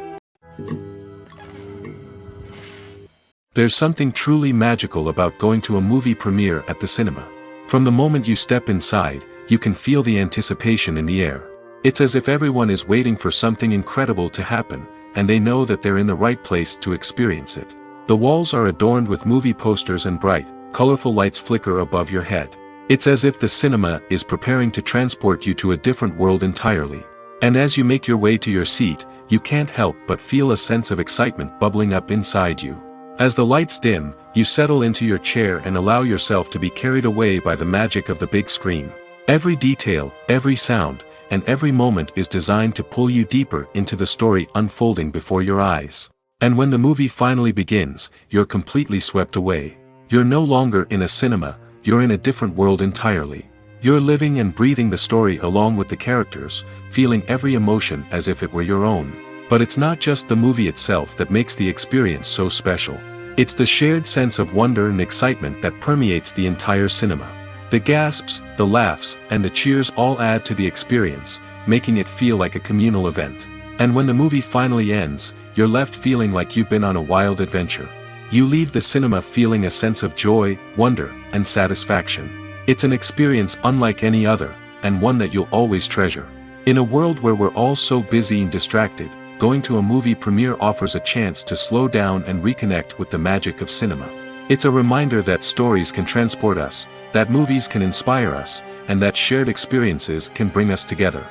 There's something truly magical about going to a movie premiere at the cinema. From the moment you step inside, you can feel the anticipation in the air. It's as if everyone is waiting for something incredible to happen, and they know that they're in the right place to experience it. The walls are adorned with movie posters and bright, colorful lights flicker above your head. It's as if the cinema is preparing to transport you to a different world entirely. And as you make your way to your seat, you can't help but feel a sense of excitement bubbling up inside you. As the lights dim, you settle into your chair and allow yourself to be carried away by the magic of the big screen. Every detail, every sound, and every moment is designed to pull you deeper into the story unfolding before your eyes. And when the movie finally begins, you're completely swept away. You're no longer in a cinema, you're in a different world entirely. You're living and breathing the story along with the characters, feeling every emotion as if it were your own. But it's not just the movie itself that makes the experience so special. It's the shared sense of wonder and excitement that permeates the entire cinema. The gasps, the laughs, and the cheers all add to the experience, making it feel like a communal event. And when the movie finally ends, you're left feeling like you've been on a wild adventure. You leave the cinema feeling a sense of joy, wonder, and satisfaction. It's an experience unlike any other, and one that you'll always treasure. In a world where we're all so busy and distracted, going to a movie premiere offers a chance to slow down and reconnect with the magic of cinema. It's a reminder that stories can transport us, that movies can inspire us, and that shared experiences can bring us together.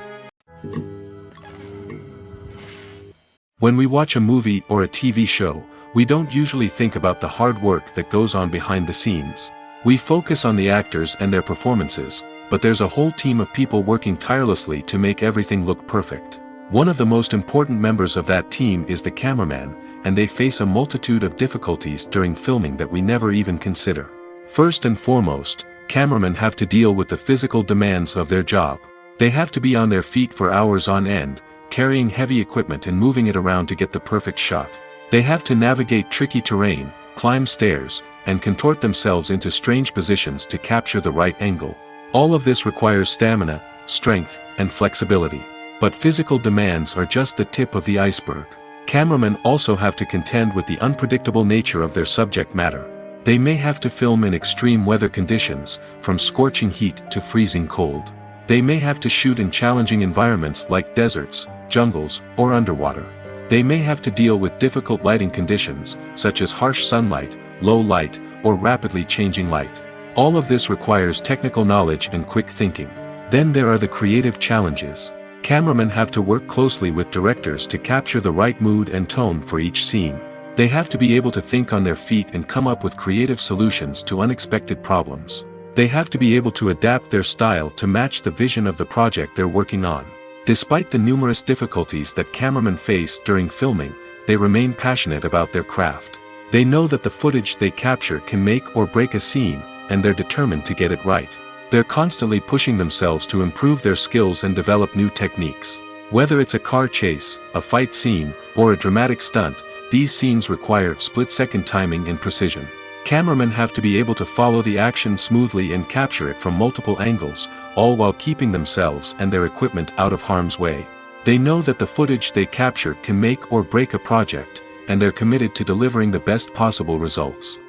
When we watch a movie or a TV show, we don't usually think about the hard work that goes on behind the scenes. We focus on the actors and their performances, but there's a whole team of people working tirelessly to make everything look perfect. One of the most important members of that team is the cameraman, and they face a multitude of difficulties during filming that we never even consider. First and foremost, cameramen have to deal with the physical demands of their job. They have to be on their feet for hours on end, carrying heavy equipment and moving it around to get the perfect shot. They have to navigate tricky terrain, climb stairs, and contort themselves into strange positions to capture the right angle. All of this requires stamina, strength, and flexibility. But physical demands are just the tip of the iceberg. Cameramen also have to contend with the unpredictable nature of their subject matter. They may have to film in extreme weather conditions, from scorching heat to freezing cold. They may have to shoot in challenging environments like deserts, jungles, or underwater. They may have to deal with difficult lighting conditions, such as harsh sunlight, low light, or rapidly changing light. All of this requires technical knowledge and quick thinking. Then there are the creative challenges. Cameramen have to work closely with directors to capture the right mood and tone for each scene. They have to be able to think on their feet and come up with creative solutions to unexpected problems. They have to be able to adapt their style to match the vision of the project they're working on. Despite the numerous difficulties that cameramen face during filming, they remain passionate about their craft. They know that the footage they capture can make or break a scene, and they're determined to get it right. They're constantly pushing themselves to improve their skills and develop new techniques. Whether it's a car chase, a fight scene, or a dramatic stunt, these scenes require split-second timing and precision. Cameramen have to be able to follow the action smoothly and capture it from multiple angles, all while keeping themselves and their equipment out of harm's way. They know that the footage they capture can make or break a project, and they're committed to delivering the best possible results.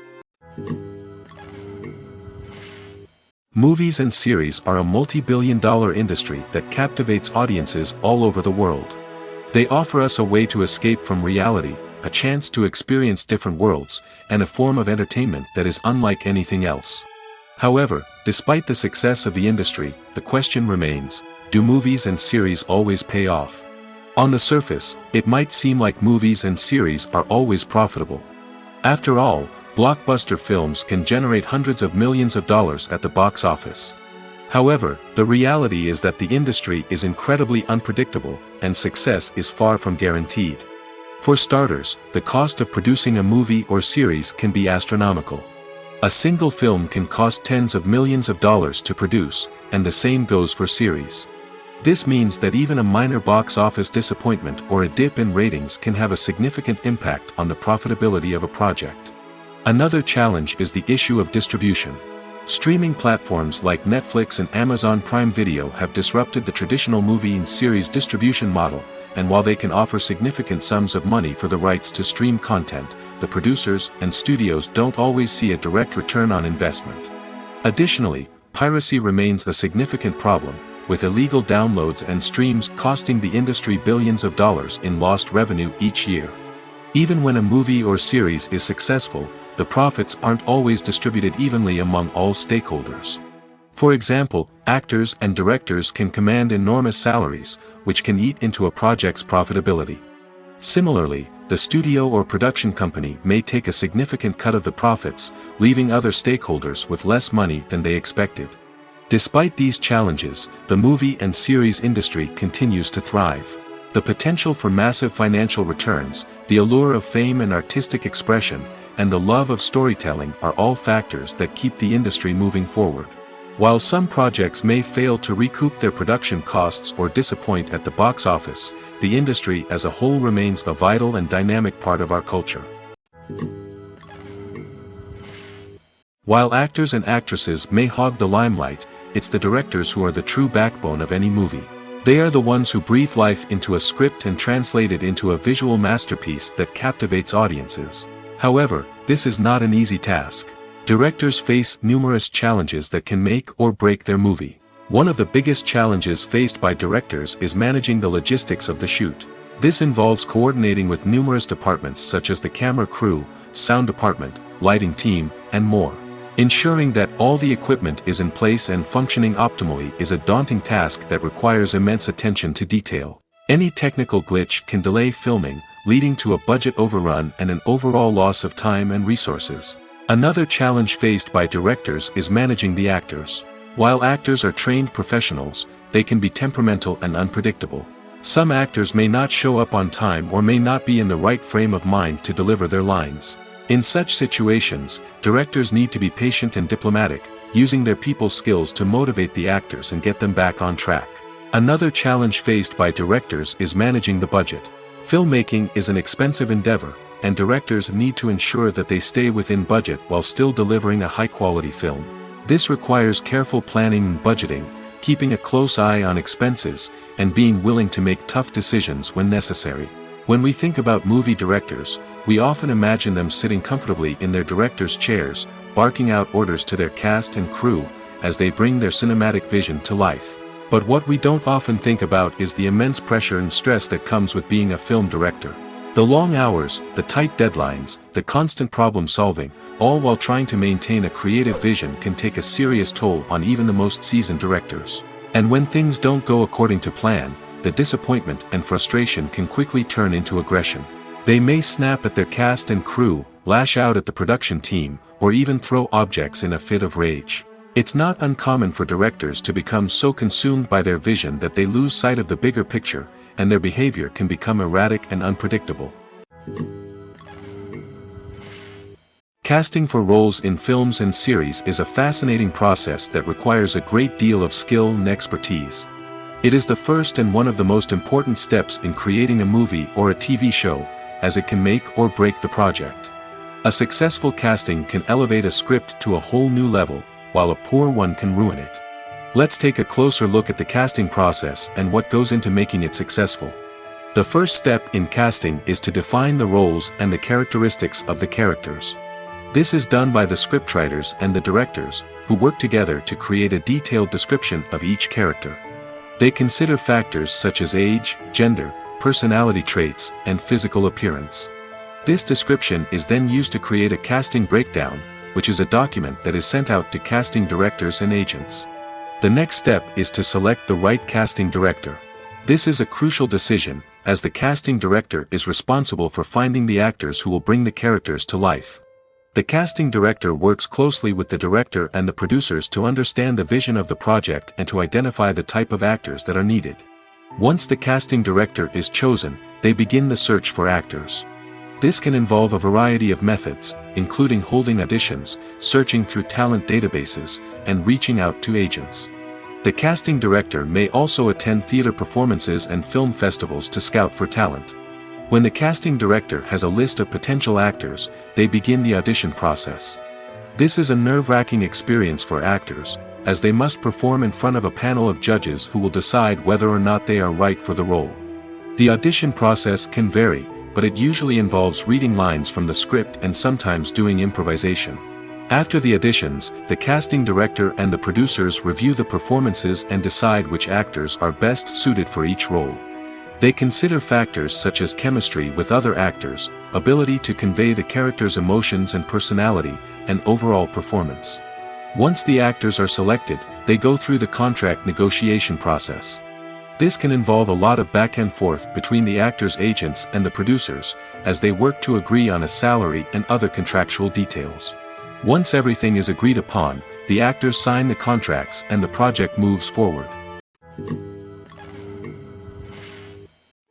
Movies and series are a multi-billion-dollar industry that captivates audiences all over the world. They offer us a way to escape from reality, a chance to experience different worlds, and a form of entertainment that is unlike anything else. However, despite the success of the industry, the question remains, do movies and series always pay off? On the surface, it might seem like movies and series are always profitable. After all, blockbuster films can generate hundreds of millions of dollars at the box office. However, the reality is that the industry is incredibly unpredictable, and success is far from guaranteed. For starters, the cost of producing a movie or series can be astronomical. A single film can cost tens of millions of dollars to produce, and the same goes for series. This means that even a minor box office disappointment or a dip in ratings can have a significant impact on the profitability of a project. Another challenge is the issue of distribution. Streaming platforms like Netflix and Amazon Prime Video have disrupted the traditional movie and series distribution model, and while they can offer significant sums of money for the rights to stream content, the producers and studios don't always see a direct return on investment. Additionally, piracy remains a significant problem, with illegal downloads and streams costing the industry billions of dollars in lost revenue each year. Even when a movie or series is successful, the profits aren't always distributed evenly among all stakeholders. For example, actors and directors can command enormous salaries, which can eat into a project's profitability. Similarly, the studio or production company may take a significant cut of the profits, leaving other stakeholders with less money than they expected. Despite these challenges, the movie and series industry continues to thrive. The potential for massive financial returns, the allure of fame and artistic expression, and the love of storytelling are all factors that keep the industry moving forward. While some projects may fail to recoup their production costs or disappoint at the box office, the industry as a whole remains a vital and dynamic part of our culture. While actors and actresses may hog the limelight, it's the directors who are the true backbone of any movie. They are the ones who breathe life into a script and translate it into a visual masterpiece that captivates audiences. However, this is not an easy task. Directors face numerous challenges that can make or break their movie. One of the biggest challenges faced by directors is managing the logistics of the shoot. This involves coordinating with numerous departments such as the camera crew, sound department, lighting team, and more. Ensuring that all the equipment is in place and functioning optimally is a daunting task that requires immense attention to detail. Any technical glitch can delay filming, leading to a budget overrun and an overall loss of time and resources. Another challenge faced by directors is managing the actors. While actors are trained professionals, they can be temperamental and unpredictable. Some actors may not show up on time or may not be in the right frame of mind to deliver their lines. In such situations, directors need to be patient and diplomatic, using their people skills to motivate the actors and get them back on track. Another challenge faced by directors is managing the budget. Filmmaking is an expensive endeavor, and directors need to ensure that they stay within budget while still delivering a high-quality film. This requires careful planning and budgeting, keeping a close eye on expenses, and being willing to make tough decisions when necessary. When we think about movie directors, we often imagine them sitting comfortably in their director's chairs, barking out orders to their cast and crew, as they bring their cinematic vision to life. But what we don't often think about is the immense pressure and stress that comes with being a film director. The long hours, the tight deadlines, the constant problem solving, all while trying to maintain a creative vision can take a serious toll on even the most seasoned directors. And when things don't go according to plan, the disappointment and frustration can quickly turn into aggression. They may snap at their cast and crew, lash out at the production team, or even throw objects in a fit of rage. It's not uncommon for directors to become so consumed by their vision that they lose sight of the bigger picture, and their behavior can become erratic and unpredictable. Casting for roles in films and series is a fascinating process that requires a great deal of skill and expertise. It is the first and one of the most important steps in creating a movie or a TV show, as it can make or break the project. A successful casting can elevate a script to a whole new level, while a poor one can ruin it. Let's take a closer look at the casting process and what goes into making it successful. The first step in casting is to define the roles and the characteristics of the characters. This is done by the scriptwriters and the directors, who work together to create a detailed description of each character. They consider factors such as age, gender, personality traits, and physical appearance. This description is then used to create a casting breakdown, which is a document that is sent out to casting directors and agents. The next step is to select the right casting director. This is a crucial decision, as the casting director is responsible for finding the actors who will bring the characters to life. The casting director works closely with the director and the producers to understand the vision of the project and to identify the type of actors that are needed. Once the casting director is chosen, they begin the search for actors. This can involve a variety of methods, including holding auditions, searching through talent databases, and reaching out to agents. The casting director may also attend theater performances and film festivals to scout for talent. When the casting director has a list of potential actors, they begin the audition process. This is a nerve-wracking experience for actors, as they must perform in front of a panel of judges who will decide whether or not they are right for the role. The audition process can vary, but it usually involves reading lines from the script and sometimes doing improvisation. After the auditions, the casting director and the producers review the performances and decide which actors are best suited for each role. They consider factors such as chemistry with other actors, ability to convey the character's emotions and personality, and overall performance. Once the actors are selected, they go through the contract negotiation process. This can involve a lot of back and forth between the actors' agents and the producers, as they work to agree on a salary and other contractual details. Once everything is agreed upon, the actors sign the contracts and the project moves forward.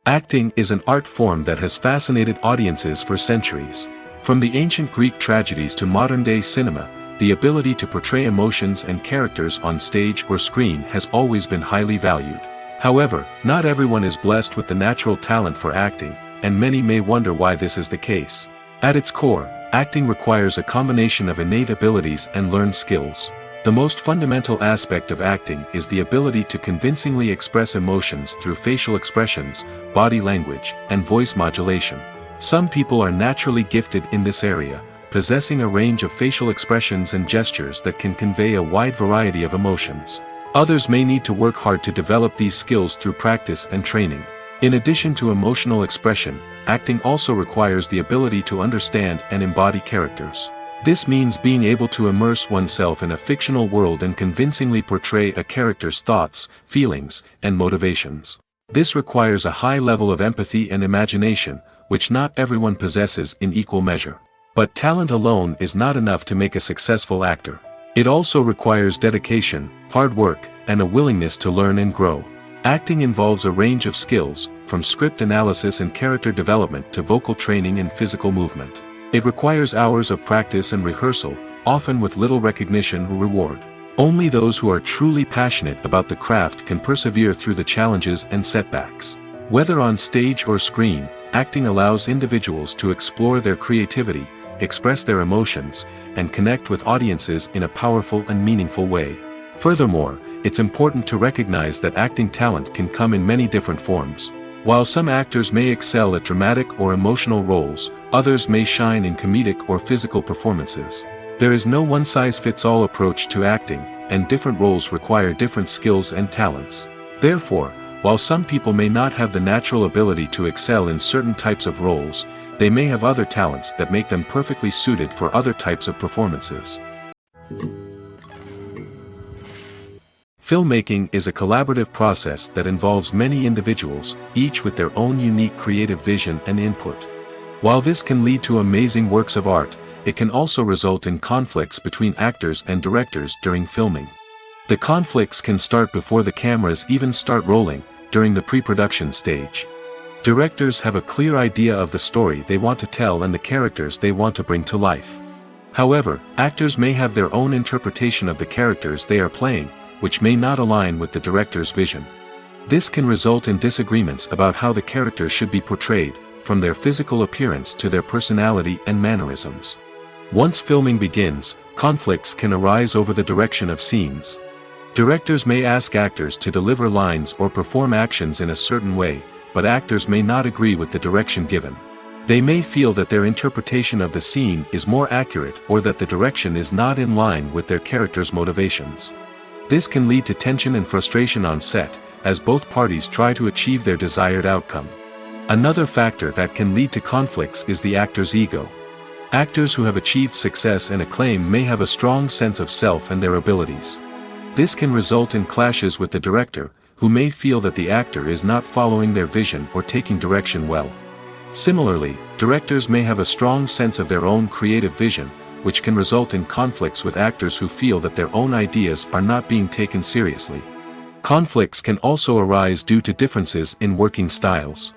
Acting is an art form that has fascinated audiences for centuries. From the ancient Greek tragedies to modern-day cinema, the ability to portray emotions and characters on stage or screen has always been highly valued. However, not everyone is blessed with the natural talent for acting, and many may wonder why this is the case. At its core, acting requires a combination of innate abilities and learned skills. The most fundamental aspect of acting is the ability to convincingly express emotions through facial expressions, body language, and voice modulation. Some people are naturally gifted in this area, possessing a range of facial expressions and gestures that can convey a wide variety of emotions. Others may need to work hard to develop these skills through practice and training. In addition to emotional expression, acting also requires the ability to understand and embody characters. This means being able to immerse oneself in a fictional world and convincingly portray a character's thoughts, feelings, and motivations. This requires a high level of empathy and imagination, which not everyone possesses in equal measure. But talent alone is not enough to make a successful actor. It also requires dedication, hard work, and a willingness to learn and grow. Acting involves a range of skills, from script analysis and character development to vocal training and physical movement. It requires hours of practice and rehearsal, often with little recognition or reward. Only those who are truly passionate about the craft can persevere through the challenges and setbacks. Whether on stage or screen, acting allows individuals to explore their creativity, express their emotions, and connect with audiences in a powerful and meaningful way. Furthermore, it's important to recognize that acting talent can come in many different forms. While some actors may excel at dramatic or emotional roles, others may shine in comedic or physical performances. There is no one-size-fits-all approach to acting, and different roles require different skills and talents. Therefore, while some people may not have the natural ability to excel in certain types of roles, they may have other talents that make them perfectly suited for other types of performances. Filmmaking is a collaborative process that involves many individuals, each with their own unique creative vision and input. While this can lead to amazing works of art, it can also result in conflicts between actors and directors during filming. The conflicts can start before the cameras even start rolling, during the pre-production stage. Directors have a clear idea of the story they want to tell and the characters they want to bring to life. However, actors may have their own interpretation of the characters they are playing, which may not align with the director's vision. This can result in disagreements about how the characters should be portrayed, from their physical appearance to their personality and mannerisms. Once filming begins, conflicts can arise over the direction of scenes. Directors may ask actors to deliver lines or perform actions in a certain way, but actors may not agree with the direction given. They may feel that their interpretation of the scene is more accurate or that the direction is not in line with their character's motivations. This can lead to tension and frustration on set, as both parties try to achieve their desired outcome. Another factor that can lead to conflicts is the actor's ego. Actors who have achieved success and acclaim may have a strong sense of self and their abilities. This can result in clashes with the director, who may feel that the actor is not following their vision or taking direction well. Similarly, directors may have a strong sense of their own creative vision, which can result in conflicts with actors who feel that their own ideas are not being taken seriously. Conflicts can also arise due to differences in working styles.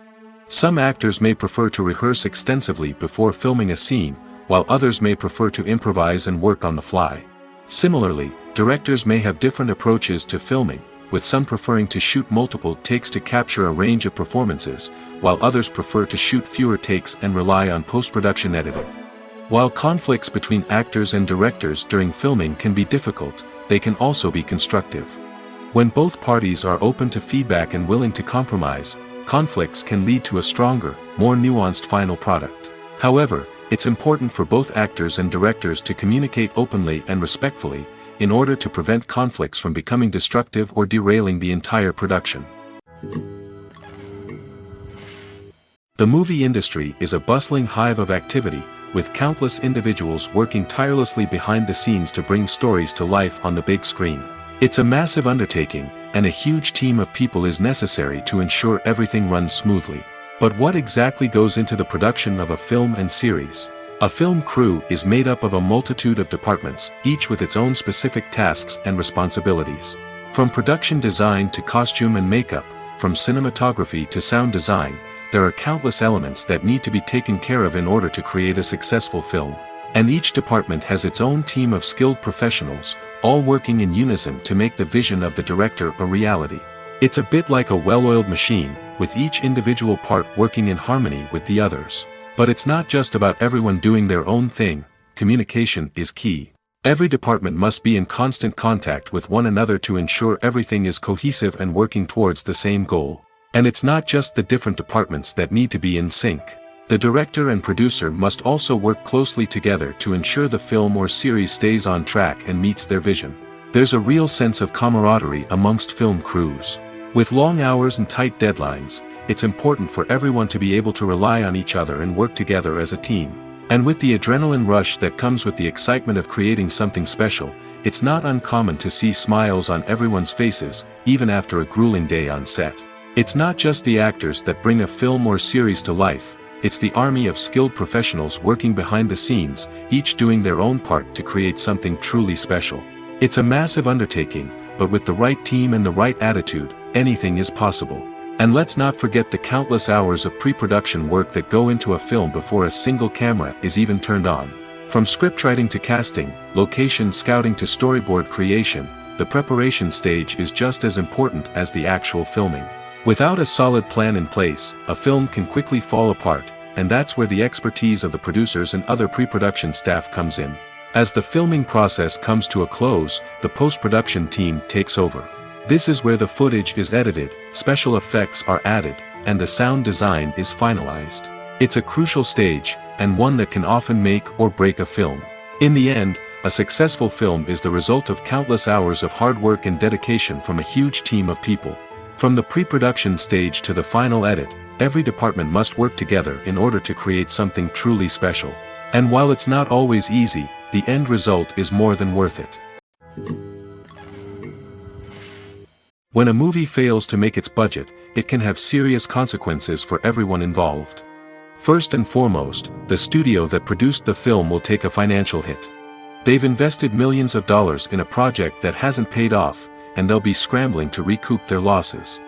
Some actors may prefer to rehearse extensively before filming a scene, while others may prefer to improvise and work on the fly. Similarly, directors may have different approaches to filming, with some preferring to shoot multiple takes to capture a range of performances, while others prefer to shoot fewer takes and rely on post-production editing. While conflicts between actors and directors during filming can be difficult, they can also be constructive. When both parties are open to feedback and willing to compromise, conflicts can lead to a stronger, more nuanced final product. However, it's important for both actors and directors to communicate openly and respectfully, in order to prevent conflicts from becoming destructive or derailing the entire production. The movie industry is a bustling hive of activity, with countless individuals working tirelessly behind the scenes to bring stories to life on the big screen. It's a massive undertaking, and a huge team of people is necessary to ensure everything runs smoothly. But what exactly goes into the production of a film and series? A film crew is made up of a multitude of departments, each with its own specific tasks and responsibilities. From production design to costume and makeup, from cinematography to sound design, there are countless elements that need to be taken care of in order to create a successful film. And each department has its own team of skilled professionals, all working in unison to make the vision of the director a reality. It's a bit like a well-oiled machine, with each individual part working in harmony with the others. But it's not just about everyone doing their own thing. Communication is key. Every department must be in constant contact with one another to ensure everything is cohesive and working towards the same goal. And it's not just the different departments that need to be in sync. The director and producer must also work closely together to ensure the film or series stays on track and meets their vision. There's a real sense of camaraderie amongst film crews. With long hours and tight deadlines, it's important for everyone to be able to rely on each other and work together as a team. And with the adrenaline rush that comes with the excitement of creating something special, it's not uncommon to see smiles on everyone's faces, even after a grueling day on set. It's not just the actors that bring a film or series to life, it's the army of skilled professionals working behind the scenes, each doing their own part to create something truly special. It's a massive undertaking, but with the right team and the right attitude, anything is possible. And let's not forget the countless hours of pre-production work that go into a film before a single camera is even turned on. From scriptwriting to casting, location scouting to storyboard creation, the preparation stage is just as important as the actual filming. Without a solid plan in place, a film can quickly fall apart, and that's where the expertise of the producers and other pre-production staff comes in. As the filming process comes to a close, the post-production team takes over. This is where the footage is edited, special effects are added, and the sound design is finalized. It's a crucial stage, and one that can often make or break a film. In the end, a successful film is the result of countless hours of hard work and dedication from a huge team of people. From the pre-production stage to the final edit, every department must work together in order to create something truly special. And while it's not always easy, the end result is more than worth it. When a movie fails to make its budget, it can have serious consequences for everyone involved. First and foremost, the studio that produced the film will take a financial hit. They've invested millions of dollars in a project that hasn't paid off, and they'll be scrambling to recoup their losses.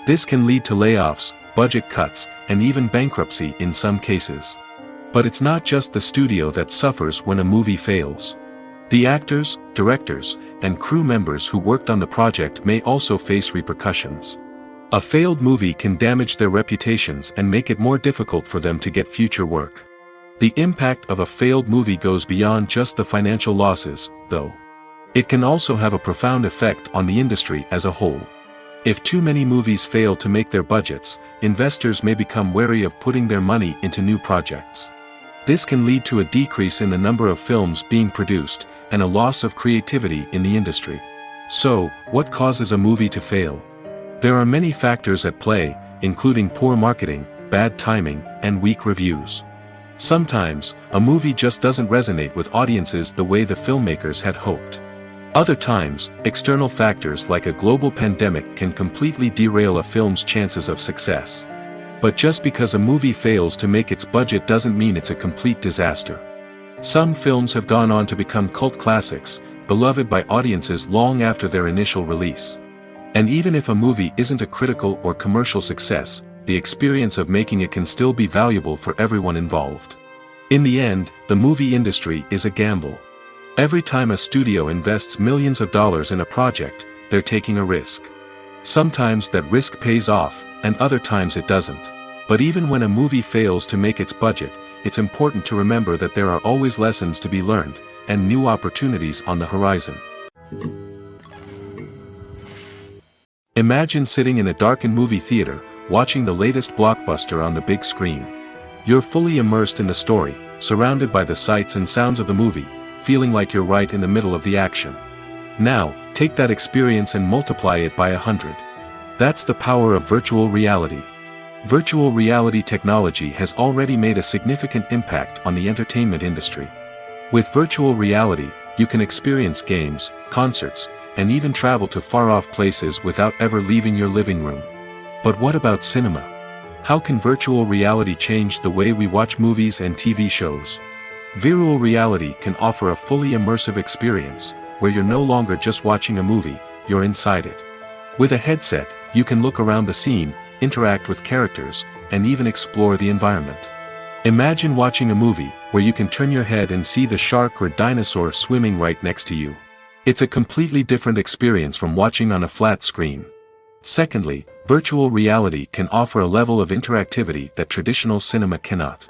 This can lead to layoffs, budget cuts, and even bankruptcy in some cases. But it's not just the studio that suffers when a movie fails. The actors, directors, and crew members who worked on the project may also face repercussions. A failed movie can damage their reputations and make it more difficult for them to get future work. The impact of a failed movie goes beyond just the financial losses, though. It can also have a profound effect on the industry as a whole. If too many movies fail to make their budgets, investors may become wary of putting their money into new projects. This can lead to a decrease in the number of films being produced, and a loss of creativity in the industry. So, what causes a movie to fail? There are many factors at play, including poor marketing, bad timing, and weak reviews. Sometimes, a movie just doesn't resonate with audiences the way the filmmakers had hoped. Other times, external factors like a global pandemic can completely derail a film's chances of success. But just because a movie fails to make its budget doesn't mean it's a complete disaster. Some films have gone on to become cult classics, beloved by audiences long after their initial release. And even if a movie isn't a critical or commercial success, the experience of making it can still be valuable for everyone involved. In the end, the movie industry is a gamble. Every time a studio invests millions of dollars in a project, they're taking a risk. Sometimes that risk pays off, and other times it doesn't. But even when a movie fails to make its budget, it's important to remember that there are always lessons to be learned, and new opportunities on the horizon. Imagine sitting in a darkened movie theater, watching the latest blockbuster on the big screen. You're fully immersed in the story, surrounded by the sights and sounds of the movie, feeling like you're right in the middle of the action. Now, take that experience and multiply it by 100. That's the power of virtual reality. Virtual reality technology has already made a significant impact on the entertainment industry. With virtual reality, you can experience games, concerts, and even travel to far-off places without ever leaving your living room. But what about cinema? How can virtual reality change the way we watch movies and TV shows? Virtual reality can offer a fully immersive experience, where you're no longer just watching a movie, you're inside it. With a headset, you can look around the scene, interact with characters, and even explore the environment. Imagine watching a movie where you can turn your head and see the shark or dinosaur swimming right next to you. It's a completely different experience from watching on a flat screen. Secondly, virtual reality can offer a level of interactivity that traditional cinema cannot.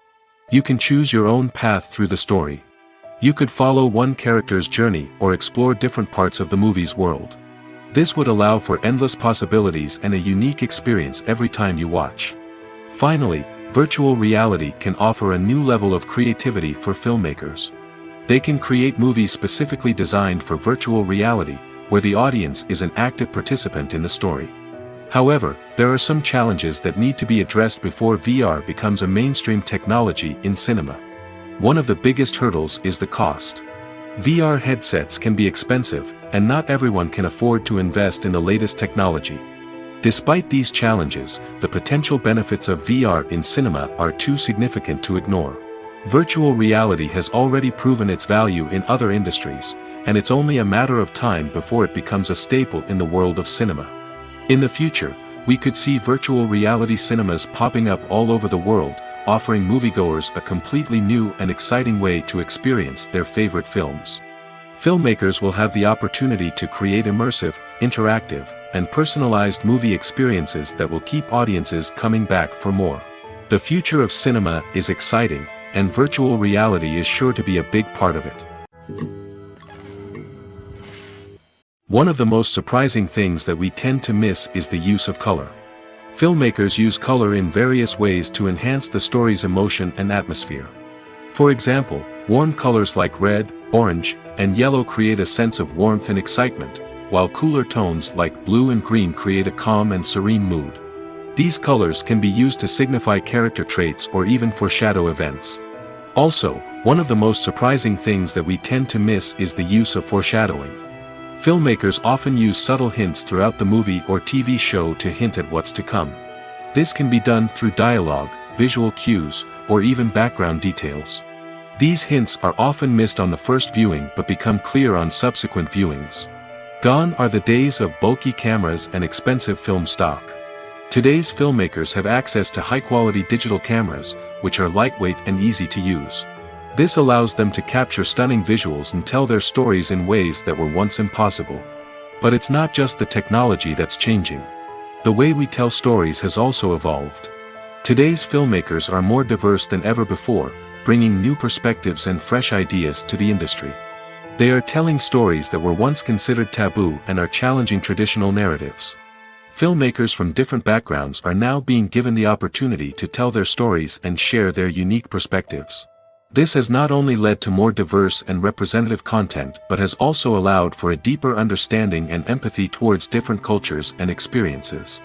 You can choose your own path through the story. You could follow one character's journey or explore different parts of the movie's world. This would allow for endless possibilities and a unique experience every time you watch. Finally, virtual reality can offer a new level of creativity for filmmakers. They can create movies specifically designed for virtual reality, where the audience is an active participant in the story. However, there are some challenges that need to be addressed before VR becomes a mainstream technology in cinema. One of the biggest hurdles is the cost. VR headsets can be expensive, and not everyone can afford to invest in the latest technology. Despite these challenges, the potential benefits of VR in cinema are too significant to ignore. Virtual reality has already proven its value in other industries, and it's only a matter of time before it becomes a staple in the world of cinema. In the future, we could see virtual reality cinemas popping up all over the world, offering moviegoers a completely new and exciting way to experience their favorite films. Filmmakers will have the opportunity to create immersive, interactive, and personalized movie experiences that will keep audiences coming back for more. The future of cinema is exciting, and virtual reality is sure to be a big part of it. One of the most surprising things that we tend to miss is the use of color. Filmmakers use color in various ways to enhance the story's emotion and atmosphere. For example, warm colors like red, orange, and yellow create a sense of warmth and excitement, while cooler tones like blue and green create a calm and serene mood. These colors can be used to signify character traits or even foreshadow events. Also, one of the most surprising things that we tend to miss is the use of foreshadowing. Filmmakers often use subtle hints throughout the movie or TV show to hint at what's to come. This can be done through dialogue, visual cues, or even background details. These hints are often missed on the first viewing but become clear on subsequent viewings. Gone are the days of bulky cameras and expensive film stock. Today's filmmakers have access to high-quality digital cameras, which are lightweight and easy to use. This allows them to capture stunning visuals and tell their stories in ways that were once impossible. But it's not just the technology that's changing. The way we tell stories has also evolved. Today's filmmakers are more diverse than ever before, bringing new perspectives and fresh ideas to the industry. They are telling stories that were once considered taboo and are challenging traditional narratives. Filmmakers from different backgrounds are now being given the opportunity to tell their stories and share their unique perspectives. This has not only led to more diverse and representative content but has also allowed for a deeper understanding and empathy towards different cultures and experiences.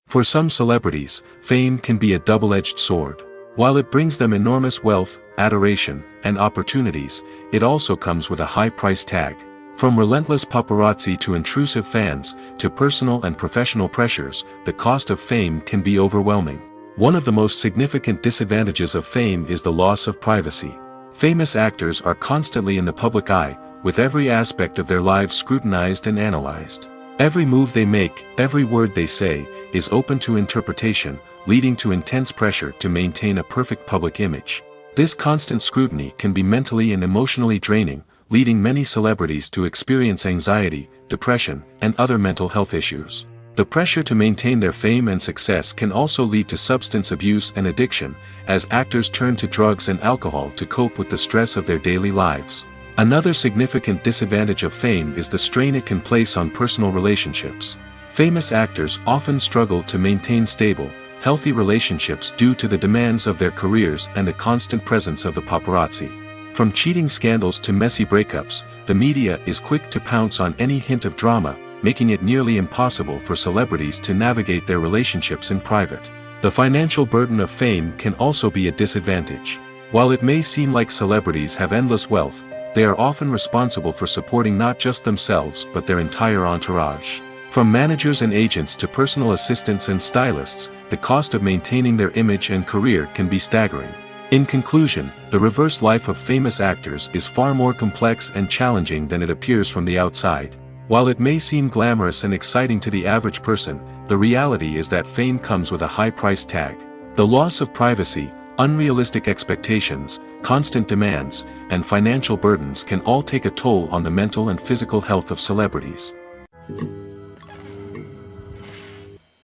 For some celebrities, fame can be a double-edged sword. While it brings them enormous wealth, adoration, and opportunities, it also comes with a high price tag. From relentless paparazzi to intrusive fans, to personal and professional pressures, the cost of fame can be overwhelming. One of the most significant disadvantages of fame is the loss of privacy. Famous actors are constantly in the public eye, with every aspect of their lives scrutinized and analyzed. Every move they make, every word they say, is open to interpretation, leading to intense pressure to maintain a perfect public image. This constant scrutiny can be mentally and emotionally draining, leading many celebrities to experience anxiety, depression, and other mental health issues. The pressure to maintain their fame and success can also lead to substance abuse and addiction, as actors turn to drugs and alcohol to cope with the stress of their daily lives. Another significant disadvantage of fame is the strain it can place on personal relationships. Famous actors often struggle to maintain stable, healthy relationships due to the demands of their careers and the constant presence of the paparazzi. From cheating scandals to messy breakups, the media is quick to pounce on any hint of drama, making it nearly impossible for celebrities to navigate their relationships in private. The financial burden of fame can also be a disadvantage. While it may seem like celebrities have endless wealth, they are often responsible for supporting not just themselves but their entire entourage. From managers and agents to personal assistants and stylists, the cost of maintaining their image and career can be staggering. In conclusion, the reverse life of famous actors is far more complex and challenging than it appears from the outside. While it may seem glamorous and exciting to the average person, the reality is that fame comes with a high price tag. The loss of privacy, unrealistic expectations, constant demands, and financial burdens can all take a toll on the mental and physical health of celebrities.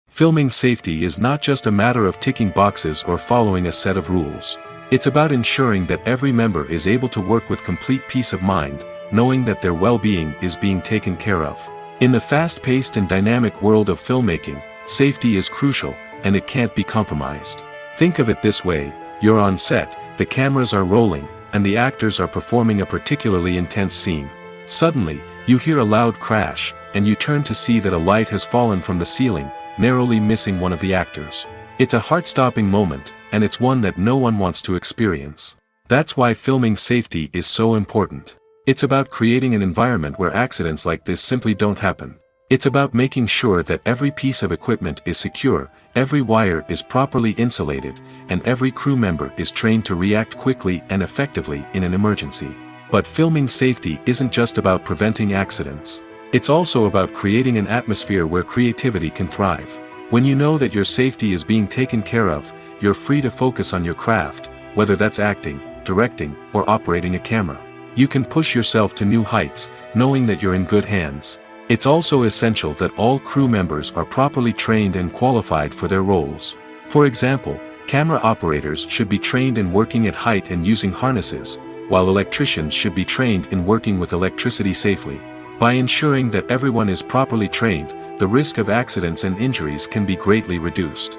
Filming safety is not just a matter of ticking boxes or following a set of rules. It's about ensuring that every member is able to work with complete peace of mind, knowing that their well-being is being taken care of. In the fast-paced and dynamic world of filmmaking, safety is crucial, and it can't be compromised. Think of it this way: you're on set, the cameras are rolling, and the actors are performing a particularly intense scene. Suddenly, you hear a loud crash, and you turn to see that a light has fallen from the ceiling, narrowly missing one of the actors. It's a heart-stopping moment, and it's one that no one wants to experience. That's why filming safety is so important. It's about creating an environment where accidents like this simply don't happen. It's about making sure that every piece of equipment is secure, every wire is properly insulated, and every crew member is trained to react quickly and effectively in an emergency. But filming safety isn't just about preventing accidents. It's also about creating an atmosphere where creativity can thrive. When you know that your safety is being taken care of, you're free to focus on your craft, whether that's acting, directing, or operating a camera. You can push yourself to new heights, knowing that you're in good hands. It's also essential that all crew members are properly trained and qualified for their roles. For example, camera operators should be trained in working at height and using harnesses, while electricians should be trained in working with electricity safely. By ensuring that everyone is properly trained, the risk of accidents and injuries can be greatly reduced.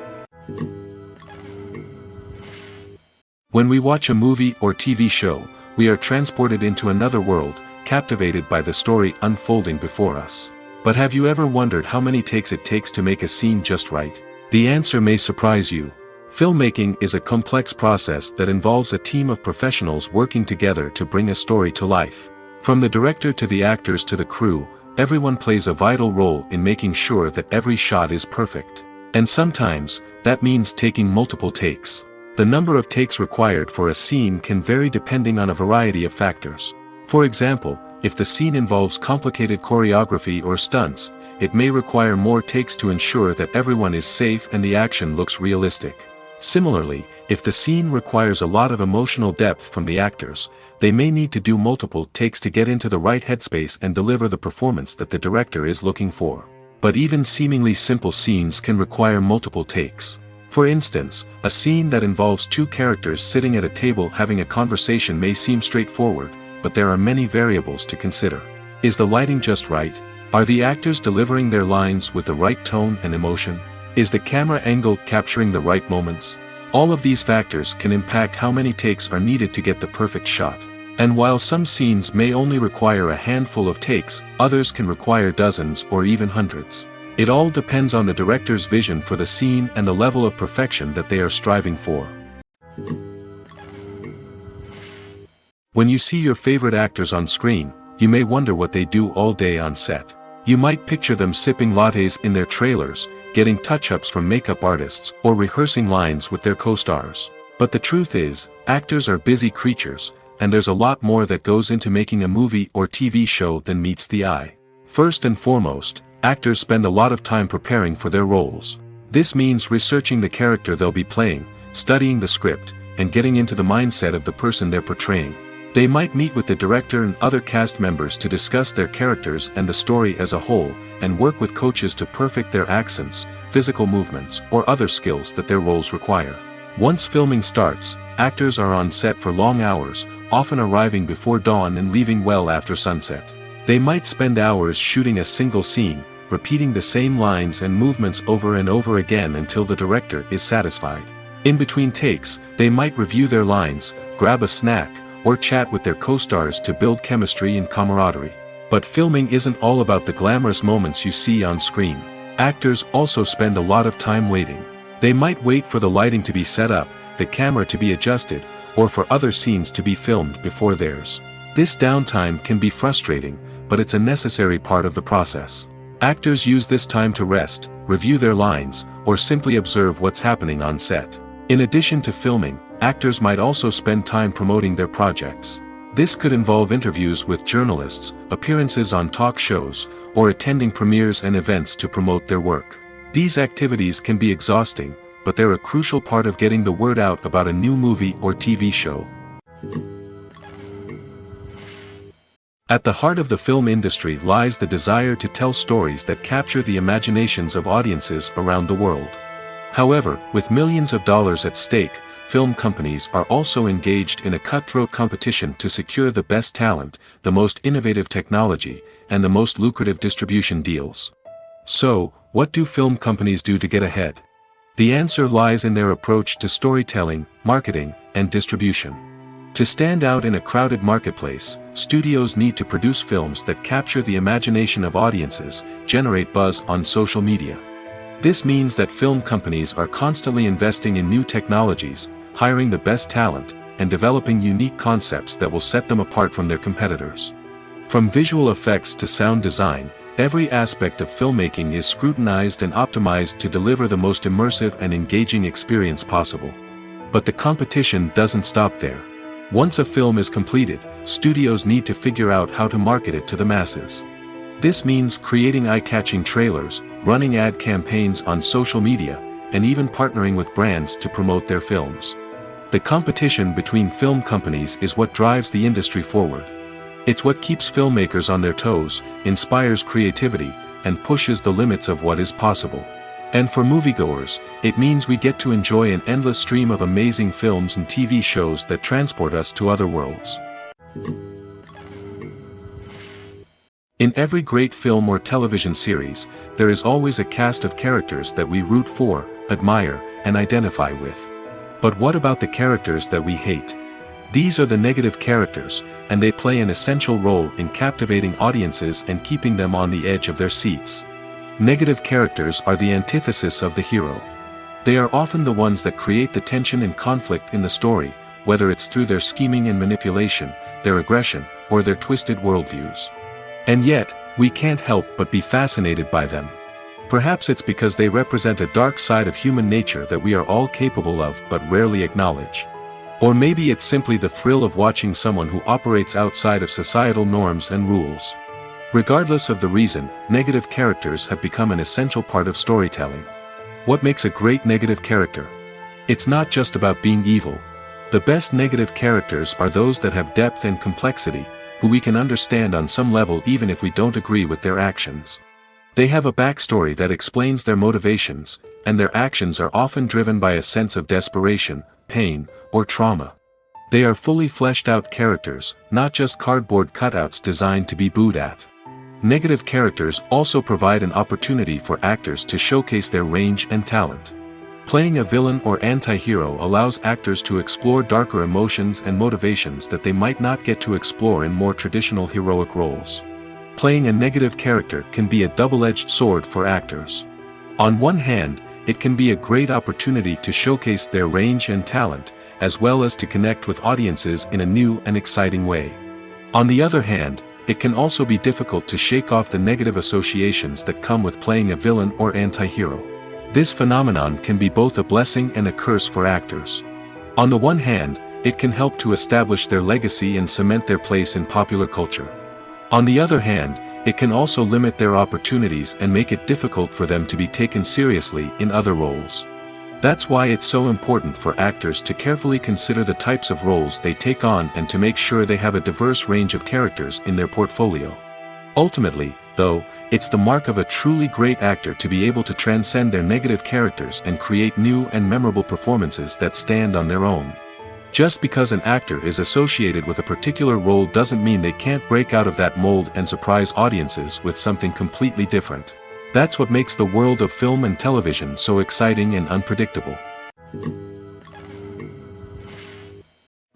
When we watch a movie or TV show, we are transported into another world, captivated by the story unfolding before us. But have you ever wondered how many takes it takes to make a scene just right? The answer may surprise you. Filmmaking is a complex process that involves a team of professionals working together to bring a story to life. From the director to the actors to the crew, everyone plays a vital role in making sure that every shot is perfect. And sometimes, that means taking multiple takes. The number of takes required for a scene can vary depending on a variety of factors. For example, if the scene involves complicated choreography or stunts, it may require more takes to ensure that everyone is safe and the action looks realistic. Similarly, if the scene requires a lot of emotional depth from the actors, they may need to do multiple takes to get into the right headspace and deliver the performance that the director is looking for. But even seemingly simple scenes can require multiple takes. For instance, a scene that involves two characters sitting at a table having a conversation may seem straightforward, but there are many variables to consider. Is the lighting just right? Are the actors delivering their lines with the right tone and emotion? Is the camera angle capturing the right moments? All of these factors can impact how many takes are needed to get the perfect shot. And while some scenes may only require a handful of takes, others can require dozens or even hundreds. It all depends on the director's vision for the scene and the level of perfection that they are striving for. When you see your favorite actors on screen, you may wonder what they do all day on set. You might picture them sipping lattes in their trailers, getting touch-ups from makeup artists, or rehearsing lines with their co-stars. But the truth is, actors are busy creatures, and there's a lot more that goes into making a movie or TV show than meets the eye. First and foremost, actors spend a lot of time preparing for their roles. This means researching the character they'll be playing, studying the script, and getting into the mindset of the person they're portraying. They might meet with the director and other cast members to discuss their characters and the story as a whole, and work with coaches to perfect their accents, physical movements, or other skills that their roles require. Once filming starts, actors are on set for long hours, often arriving before dawn and leaving well after sunset. They might spend hours shooting a single scene, repeating the same lines and movements over and over again until the director is satisfied. In between takes, they might review their lines, grab a snack, or chat with their co-stars to build chemistry and camaraderie. But filming isn't all about the glamorous moments you see on screen. Actors also spend a lot of time waiting. They might wait for the lighting to be set up, the camera to be adjusted, or for other scenes to be filmed before theirs. This downtime can be frustrating, but it's a necessary part of the process. Actors use this time to rest, review their lines, or simply observe what's happening on set. In addition to filming, actors might also spend time promoting their projects. This could involve interviews with journalists, appearances on talk shows, or attending premieres and events to promote their work. These activities can be exhausting, but they're a crucial part of getting the word out about a new movie or TV show. At the heart of the film industry lies the desire to tell stories that capture the imaginations of audiences around the world. However, with millions of dollars at stake, film companies are also engaged in a cutthroat competition to secure the best talent, the most innovative technology, and the most lucrative distribution deals. So, what do film companies do to get ahead? The answer lies in their approach to storytelling, marketing, and distribution. To stand out in a crowded marketplace, studios need to produce films that capture the imagination of audiences, generate buzz on social media. This means that film companies are constantly investing in new technologies, hiring the best talent, and developing unique concepts that will set them apart from their competitors. From visual effects to sound design, every aspect of filmmaking is scrutinized and optimized to deliver the most immersive and engaging experience possible. But the competition doesn't stop there. Once a film is completed, studios need to figure out how to market it to the masses. This means creating eye-catching trailers, running ad campaigns on social media, and even partnering with brands to promote their films. The competition between film companies is what drives the industry forward. It's what keeps filmmakers on their toes, inspires creativity, and pushes the limits of what is possible. And for moviegoers, it means we get to enjoy an endless stream of amazing films and TV shows that transport us to other worlds. In In every great film or television series, there is always a cast of characters that we root for, admire, and identify with. But what about the characters that we hate? These are the negative characters, and they play an essential role in captivating audiences and keeping them on the edge of their seats. Negative characters are the antithesis of the hero. They are often the ones that create the tension and conflict in the story, whether it's through their scheming and manipulation, their aggression, or their twisted worldviews. And yet, we can't help but be fascinated by them. Perhaps it's because they represent a dark side of human nature that we are all capable of but rarely acknowledge. Or maybe it's simply the thrill of watching someone who operates outside of societal norms and rules. Regardless of the reason, negative characters have become an essential part of storytelling. What makes a great negative character? It's not just about being evil. The best negative characters are those that have depth and complexity, who we can understand on some level even if we don't agree with their actions. They have a backstory that explains their motivations, and their actions are often driven by a sense of desperation, pain, or trauma. They are fully fleshed out characters, not just cardboard cutouts designed to be booed at. Negative characters also provide an opportunity for actors to showcase their range and talent. Playing a villain or anti-hero allows actors to explore darker emotions and motivations that they might not get to explore in more traditional heroic roles. Playing a negative character can be a double-edged sword for actors. On one hand, it can be a great opportunity to showcase their range and talent, as well as to connect with audiences in a new and exciting way. On the other hand, it can also be difficult to shake off the negative associations that come with playing a villain or anti-hero. This phenomenon can be both a blessing and a curse for actors. On the one hand, it can help to establish their legacy and cement their place in popular culture. On the other hand, it can also limit their opportunities and make it difficult for them to be taken seriously in other roles. That's why it's so important for actors to carefully consider the types of roles they take on and to make sure they have a diverse range of characters in their portfolio. Ultimately, though, it's the mark of a truly great actor to be able to transcend their negative characters and create new and memorable performances that stand on their own. Just because an actor is associated with a particular role doesn't mean they can't break out of that mold and surprise audiences with something completely different. That's what makes the world of film and television so exciting and unpredictable.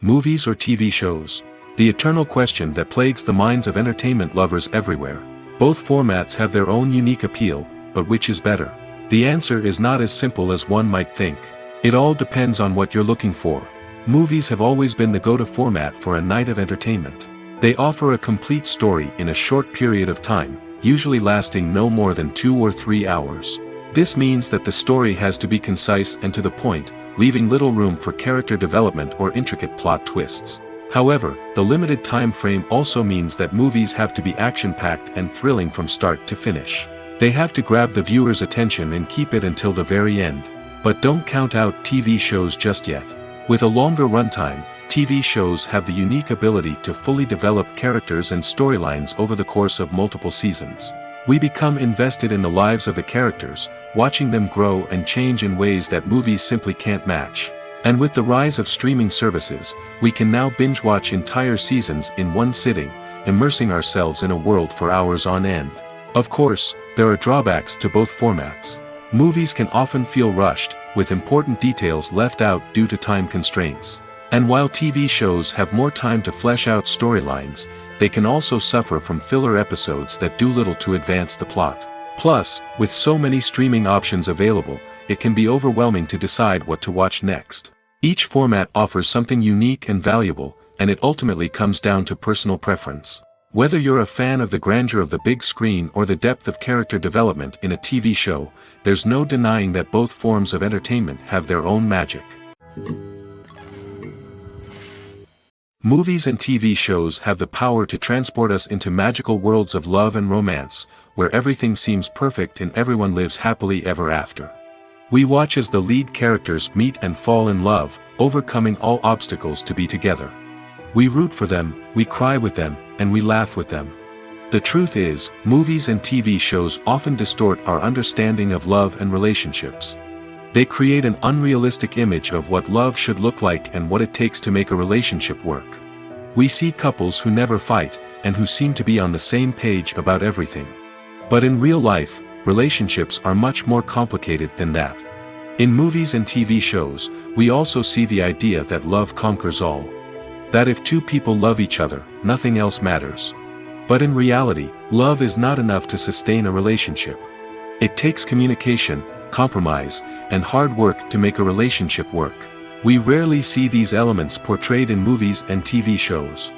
Movies or TV shows? The eternal question that plagues the minds of entertainment lovers everywhere. Both formats have their own unique appeal, but which is better? The answer is not as simple as one might think. It all depends on what you're looking for. Movies have always been the go-to format for a night of entertainment. They offer a complete story in a short period of time, usually lasting no more than 2 or 3 hours. This means that the story has to be concise and to the point, leaving little room for character development or intricate plot twists. However, the limited time frame also means that movies have to be action-packed and thrilling from start to finish. They have to grab the viewer's attention and keep it until the very end. But don't count out TV shows just yet. With a longer runtime, TV shows have the unique ability to fully develop characters and storylines over the course of multiple seasons. We become invested in the lives of the characters, watching them grow and change in ways that movies simply can't match. And with the rise of streaming services, we can now binge-watch entire seasons in one sitting, immersing ourselves in a world for hours on end. Of course, there are drawbacks to both formats. Movies can often feel rushed, with important details left out due to time constraints. And while TV shows have more time to flesh out storylines, they can also suffer from filler episodes that do little to advance the plot. Plus, with so many streaming options available, it can be overwhelming to decide what to watch next. Each format offers something unique and valuable, and it ultimately comes down to personal preference. Whether you're a fan of the grandeur of the big screen or the depth of character development in a TV show, there's no denying that both forms of entertainment have their own magic. Movies and TV shows have the power to transport us into magical worlds of love and romance, where everything seems perfect and everyone lives happily ever after. We watch as the lead characters meet and fall in love, overcoming all obstacles to be together. We root for them, we cry with them, and we laugh with them. The truth is, movies and TV shows often distort our understanding of love and relationships. They create an unrealistic image of what love should look like and what it takes to make a relationship work. We see couples who never fight, and who seem to be on the same page about everything. But in real life, relationships are much more complicated than that. In movies and TV shows, we also see the idea that love conquers all. That if two people love each other, nothing else matters. But in reality, love is not enough to sustain a relationship. It takes communication, compromise, and hard work to make a relationship work. We rarely see these elements portrayed in movies and TV shows.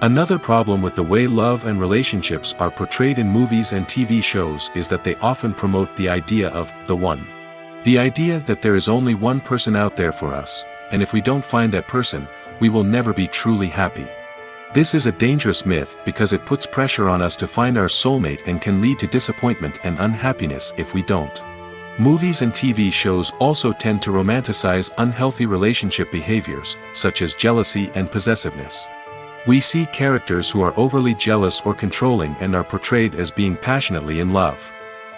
Another problem with the way love and relationships are portrayed in movies and TV shows is that they often promote the idea of the one. The idea that there is only one person out there for us, and if we don't find that person, we will never be truly happy. This is a dangerous myth because it puts pressure on us to find our soulmate and can lead to disappointment and unhappiness if we don't. Movies and TV shows also tend to romanticize unhealthy relationship behaviors, such as jealousy and possessiveness. We see characters who are overly jealous or controlling and are portrayed as being passionately in love.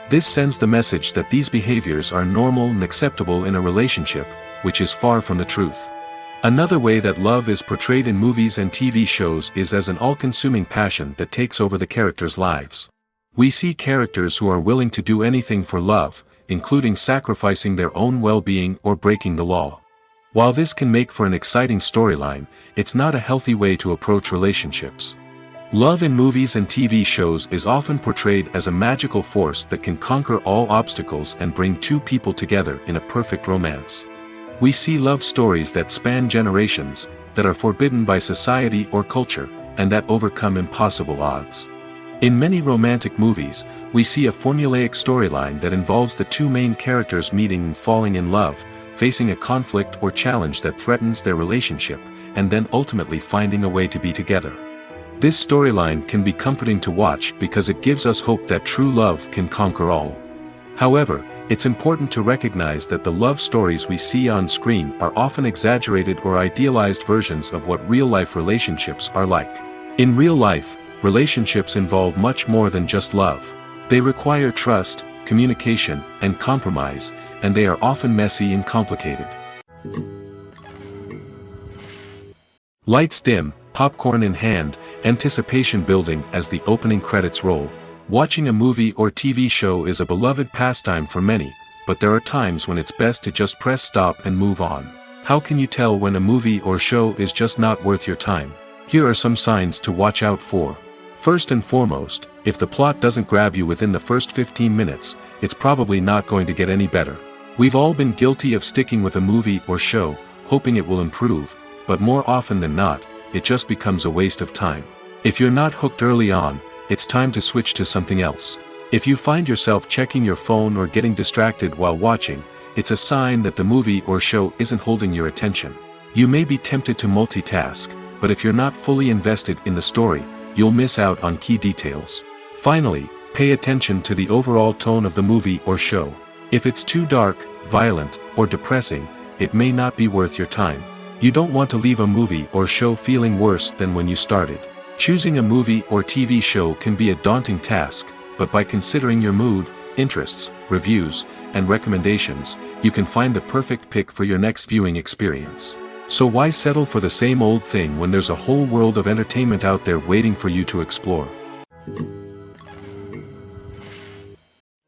This sends the message that these behaviors are normal and acceptable in a relationship, which is far from the truth. Another way that love is portrayed in movies and TV shows is as an all-consuming passion that takes over the characters' lives. We see characters who are willing to do anything for love, including sacrificing their own well-being or breaking the law. While this can make for an exciting storyline, it's not a healthy way to approach relationships. Love in movies and TV shows is often portrayed as a magical force that can conquer all obstacles and bring two people together in a perfect romance. We see love stories that span generations, that are forbidden by society or culture, and that overcome impossible odds. In many romantic movies, we see a formulaic storyline that involves the two main characters meeting and falling in love, facing a conflict or challenge that threatens their relationship, and then ultimately finding a way to be together. This storyline can be comforting to watch because it gives us hope that true love can conquer all. However, it's important to recognize that the love stories we see on screen are often exaggerated or idealized versions of what real-life relationships are like. In real life, relationships involve much more than just love. They require trust, communication, and compromise, and they are often messy and complicated. Lights dim, popcorn in hand, anticipation building as the opening credits roll. Watching a movie or TV show is a beloved pastime for many, but there are times when it's best to just press stop and move on. How can you tell when a movie or show is just not worth your time? Here are some signs to watch out for. First and foremost, if the plot doesn't grab you within the first 15 minutes, it's probably not going to get any better. We've all been guilty of sticking with a movie or show, hoping it will improve, but more often than not, it just becomes a waste of time. If you're not hooked early on, it's time to switch to something else. If you find yourself checking your phone or getting distracted while watching, it's a sign that the movie or show isn't holding your attention. You may be tempted to multitask, but if you're not fully invested in the story, you'll miss out on key details. Finally, pay attention to the overall tone of the movie or show. If it's too dark, violent, or depressing, it may not be worth your time. You don't want to leave a movie or show feeling worse than when you started. Choosing a movie or TV show can be a daunting task, but by considering your mood, interests, reviews, and recommendations, you can find the perfect pick for your next viewing experience. So why settle for the same old thing when there's a whole world of entertainment out there waiting for you to explore?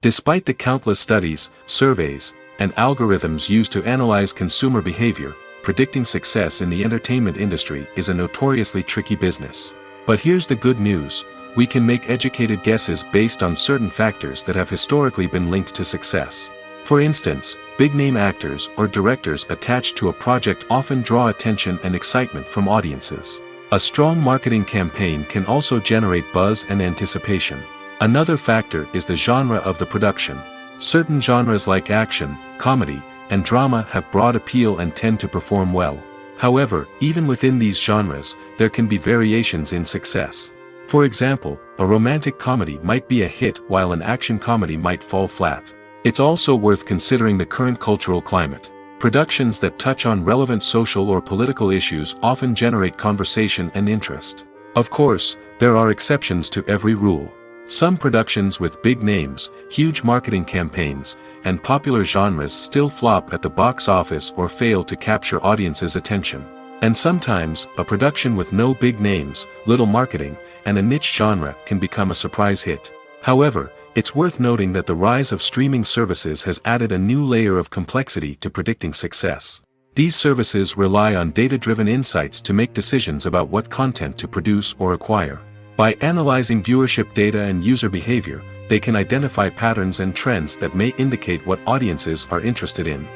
Despite the countless studies, surveys, and algorithms used to analyze consumer behavior, predicting success in the entertainment industry is a notoriously tricky business. But here's the good news: we can make educated guesses based on certain factors that have historically been linked to success. For instance, big-name actors or directors attached to a project often draw attention and excitement from audiences. A strong marketing campaign can also generate buzz and anticipation. Another factor is the genre of the production. Certain genres like action, comedy, and drama have broad appeal and tend to perform well. However, even within these genres, there can be variations in success. For example, a romantic comedy might be a hit while an action comedy might fall flat. It's also worth considering the current cultural climate. Productions that touch on relevant social or political issues often generate conversation and interest. Of course, there are exceptions to every rule. Some productions with big names, huge marketing campaigns, and popular genres still flop at the box office or fail to capture audiences' attention. And sometimes, a production with no big names, little marketing, and a niche genre can become a surprise hit. However, it's worth noting that the rise of streaming services has added a new layer of complexity to predicting success. These services rely on data-driven insights to make decisions about what content to produce or acquire. By analyzing viewership data and user behavior, they can identify patterns and trends that may indicate what audiences are interested in.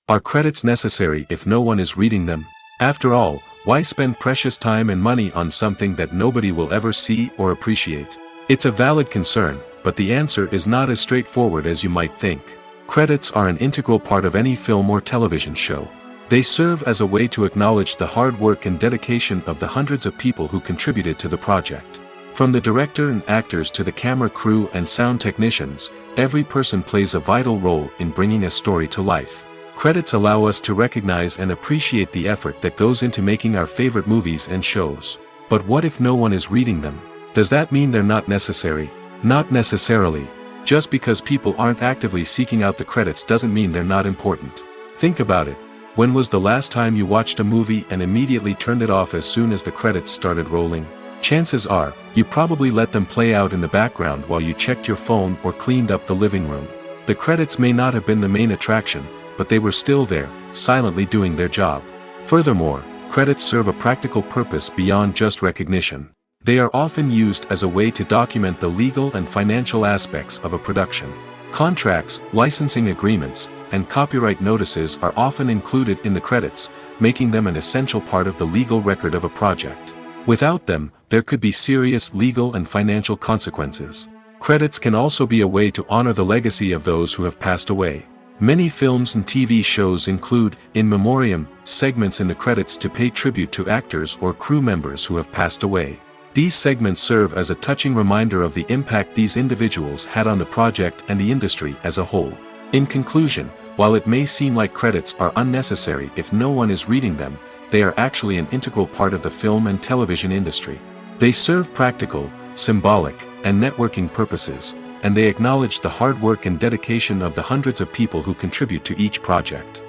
Are credits necessary if no one is reading them? After all, why spend precious time and money on something that nobody will ever see or appreciate? It's a valid concern, but the answer is not as straightforward as you might think. Credits are an integral part of any film or television show. They serve as a way to acknowledge the hard work and dedication of the hundreds of people who contributed to the project. From the director and actors to the camera crew and sound technicians, every person plays a vital role in bringing a story to life. Credits allow us to recognize and appreciate the effort that goes into making our favorite movies and shows. But what if no one is reading them? Does that mean they're not necessary? Not necessarily. Just because people aren't actively seeking out the credits doesn't mean they're not important. Think about it. When was the last time you watched a movie and immediately turned it off as soon as the credits started rolling? Chances are, you probably let them play out in the background while you checked your phone or cleaned up the living room. The credits may not have been the main attraction, but they were still there, silently doing their job. Furthermore, credits serve a practical purpose beyond just recognition. They are often used as a way to document the legal and financial aspects of a production. Contracts, licensing agreements, and copyright notices are often included in the credits, making them an essential part of the legal record of a project. Without them, there could be serious legal and financial consequences. Credits can also be a way to honor the legacy of those who have passed away. Many films and TV shows include, in memoriam, segments in the credits to pay tribute to actors or crew members who have passed away. These segments serve as a touching reminder of the impact these individuals had on the project and the industry as a whole. In conclusion, while it may seem like credits are unnecessary if no one is reading them, they are actually an integral part of the film and television industry. They serve practical, symbolic, and networking purposes, and they acknowledge the hard work and dedication of the hundreds of people who contribute to each project.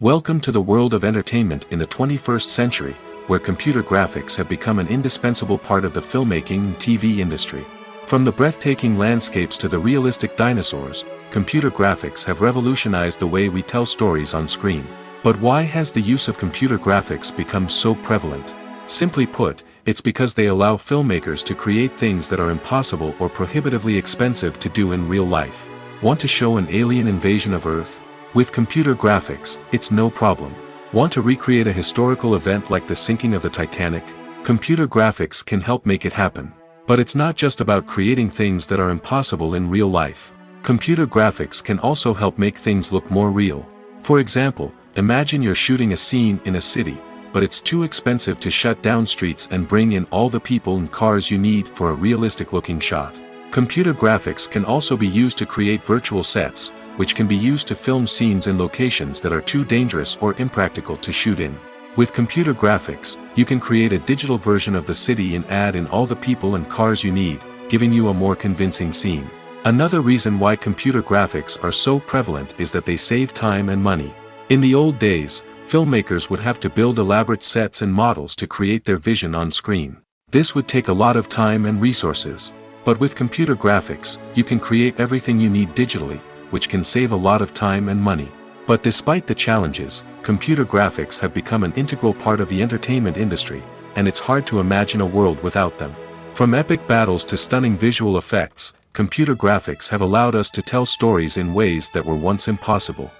Welcome to the world of entertainment in the 21st century, where computer graphics have become an indispensable part of the filmmaking and TV industry. From the breathtaking landscapes to the realistic dinosaurs, computer graphics have revolutionized the way we tell stories on screen. But why has the use of computer graphics become so prevalent? Simply put, it's because they allow filmmakers to create things that are impossible or prohibitively expensive to do in real life. Want to show an alien invasion of Earth? With computer graphics, it's no problem. Want to recreate a historical event like the sinking of the Titanic? Computer graphics can help make it happen. But it's not just about creating things that are impossible in real life. Computer graphics can also help make things look more real. For example, imagine you're shooting a scene in a city, but it's too expensive to shut down streets and bring in all the people and cars you need for a realistic-looking shot. Computer graphics can also be used to create virtual sets, which can be used to film scenes in locations that are too dangerous or impractical to shoot in. With computer graphics, you can create a digital version of the city and add in all the people and cars you need, giving you a more convincing scene. Another reason why computer graphics are so prevalent is that they save time and money. In the old days, filmmakers would have to build elaborate sets and models to create their vision on screen. This would take a lot of time and resources. But with computer graphics, you can create everything you need digitally, which can save a lot of time and money. But despite the challenges, computer graphics have become an integral part of the entertainment industry, and it's hard to imagine a world without them. From epic battles to stunning visual effects, computer graphics have allowed us to tell stories in ways that were once impossible.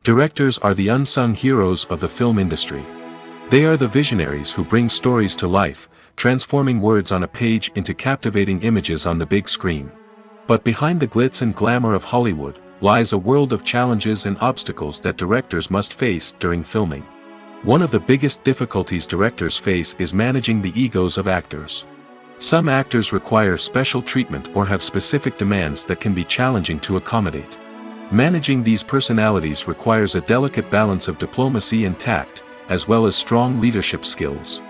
Directors are the unsung heroes of the film industry. They are the visionaries who bring stories to life, transforming words on a page into captivating images on the big screen. But behind the glitz and glamour of Hollywood, lies a world of challenges and obstacles that directors must face during filming. One of the biggest difficulties directors face is managing the egos of actors. Some actors require special treatment or have specific demands that can be challenging to accommodate. Managing these personalities requires a delicate balance of diplomacy and tact, as well as strong leadership skills.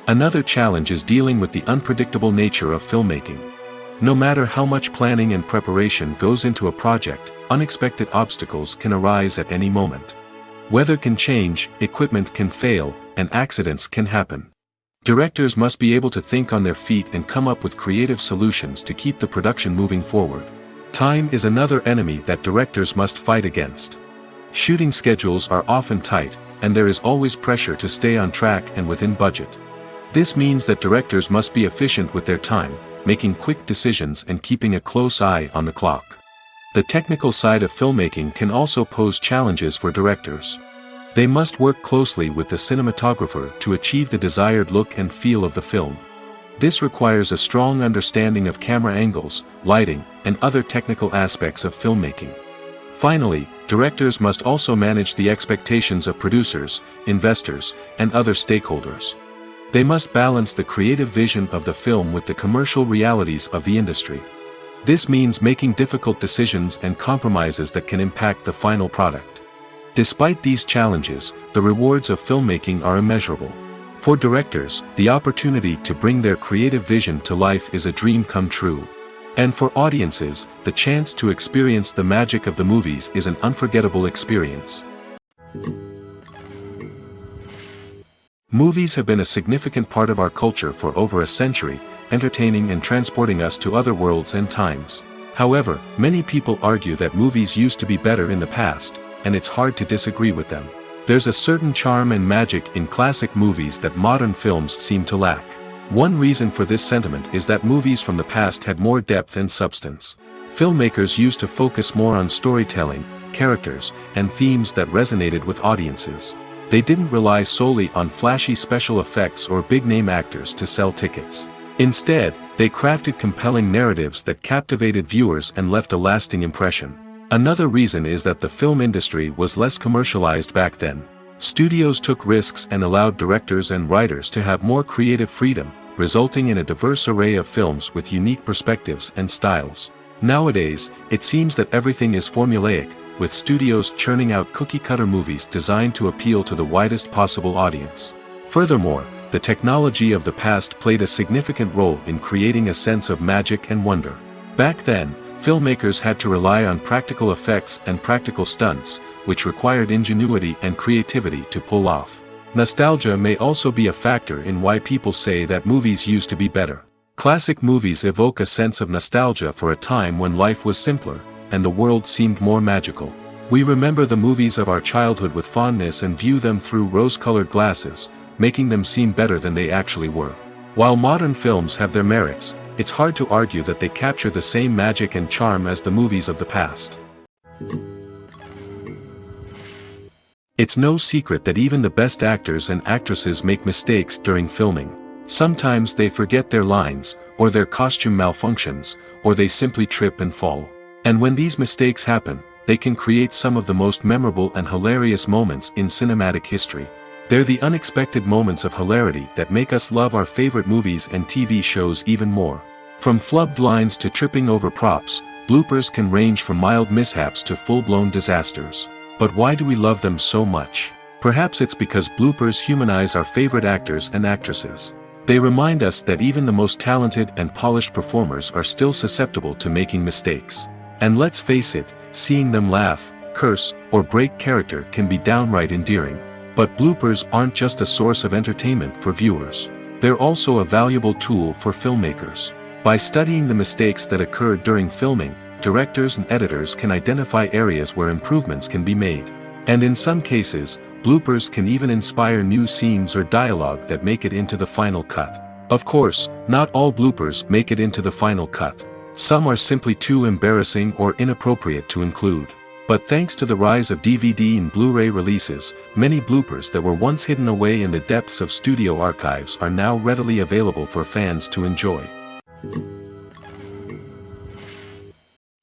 Another challenge is dealing with the unpredictable nature of filmmaking. No matter how much planning and preparation goes into a project, unexpected obstacles can arise at any moment. Weather can change, equipment can fail, and accidents can happen. Directors must be able to think on their feet and come up with creative solutions to keep the production moving forward. Time is another enemy that directors must fight against. Shooting schedules are often tight, and there is always pressure to stay on track and within budget. This means that directors must be efficient with their time, making quick decisions and keeping a close eye on the clock. The technical side of filmmaking can also pose challenges for directors. They must work closely with the cinematographer to achieve the desired look and feel of the film. This requires a strong understanding of camera angles, lighting, and other technical aspects of filmmaking. Finally, directors must also manage the expectations of producers, investors, and other stakeholders. They must balance the creative vision of the film with the commercial realities of the industry. This means making difficult decisions and compromises that can impact the final product. Despite these challenges, the rewards of filmmaking are immeasurable. For directors, the opportunity to bring their creative vision to life is a dream come true. And for audiences, the chance to experience the magic of the movies is an unforgettable experience. Movies have been a significant part of our culture for over a century, entertaining and transporting us to other worlds and times. However, many people argue that movies used to be better in the past, and it's hard to disagree with them. There's a certain charm and magic in classic movies that modern films seem to lack. One reason for this sentiment is that movies from the past had more depth and substance. Filmmakers used to focus more on storytelling, characters, and themes that resonated with audiences. They didn't rely solely on flashy special effects or big-name actors to sell tickets. Instead, they crafted compelling narratives that captivated viewers and left a lasting impression. Another reason is that the film industry was less commercialized back then. Studios took risks and allowed directors and writers to have more creative freedom, resulting in a diverse array of films with unique perspectives and styles. Nowadays, it seems that everything is formulaic, with studios churning out cookie-cutter movies designed to appeal to the widest possible audience. Furthermore, the technology of the past played a significant role in creating a sense of magic and wonder. Back then, filmmakers had to rely on practical effects and practical stunts, which required ingenuity and creativity to pull off. Nostalgia may also be a factor in why people say that movies used to be better. Classic movies evoke a sense of nostalgia for a time when life was simpler, and the world seemed more magical. We remember the movies of our childhood with fondness and view them through rose-colored glasses, making them seem better than they actually were. While modern films have their merits, it's hard to argue that they capture the same magic and charm as the movies of the past. It's no secret that even the best actors and actresses make mistakes during filming. Sometimes they forget their lines, or their costume malfunctions, or they simply trip and fall. And when these mistakes happen, they can create some of the most memorable and hilarious moments in cinematic history. They're the unexpected moments of hilarity that make us love our favorite movies and TV shows even more. From flubbed lines to tripping over props, bloopers can range from mild mishaps to full-blown disasters. But why do we love them so much? Perhaps it's because bloopers humanize our favorite actors and actresses. They remind us that even the most talented and polished performers are still susceptible to making mistakes. And let's face it, seeing them laugh, curse, or break character can be downright endearing. But bloopers aren't just a source of entertainment for viewers. They're also a valuable tool for filmmakers. By studying the mistakes that occurred during filming, directors and editors can identify areas where improvements can be made. And in some cases, bloopers can even inspire new scenes or dialogue that make it into the final cut. Of course, not all bloopers make it into the final cut. Some are simply too embarrassing or inappropriate to include. But thanks to the rise of DVD and Blu-ray releases, many bloopers that were once hidden away in the depths of studio archives are now readily available for fans to enjoy.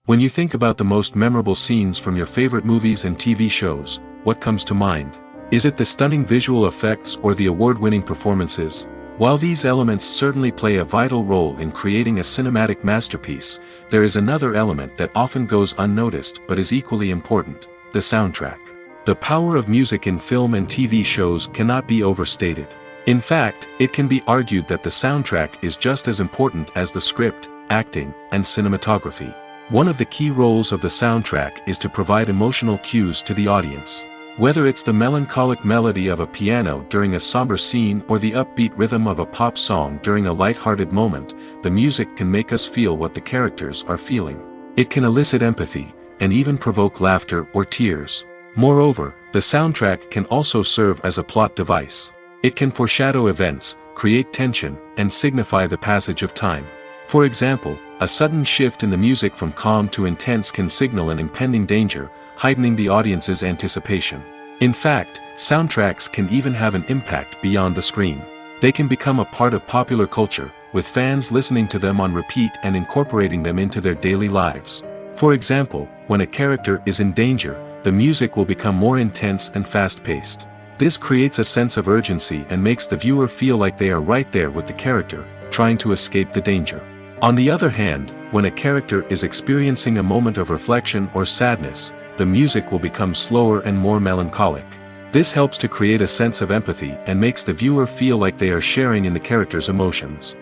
When you think about the most memorable scenes from your favorite movies and TV shows, what comes to mind? Is it the stunning visual effects or the award-winning performances? While these elements certainly play a vital role in creating a cinematic masterpiece, there is another element that often goes unnoticed but is equally important: the soundtrack. The power of music in film and TV shows cannot be overstated. In fact, it can be argued that the soundtrack is just as important as the script, acting, and cinematography. One of the key roles of the soundtrack is to provide emotional cues to the audience. Whether it's the melancholic melody of a piano during a somber scene or the upbeat rhythm of a pop song during a light-hearted moment, the music can make us feel what the characters are feeling. It can elicit empathy, and even provoke laughter or tears. Moreover, the soundtrack can also serve as a plot device. It can foreshadow events, create tension, and signify the passage of time. For example, a sudden shift in the music from calm to intense can signal an impending danger, heightening the audience's anticipation. In fact, soundtracks can even have an impact beyond the screen. They can become a part of popular culture, with fans listening to them on repeat and incorporating them into their daily lives. For example, when a character is in danger, the music will become more intense and fast-paced. This creates a sense of urgency and makes the viewer feel like they are right there with the character, trying to escape the danger. On the other hand, when a character is experiencing a moment of reflection or sadness, the music will become slower and more melancholic. This helps to create a sense of empathy and makes the viewer feel like they are sharing in the character's emotions.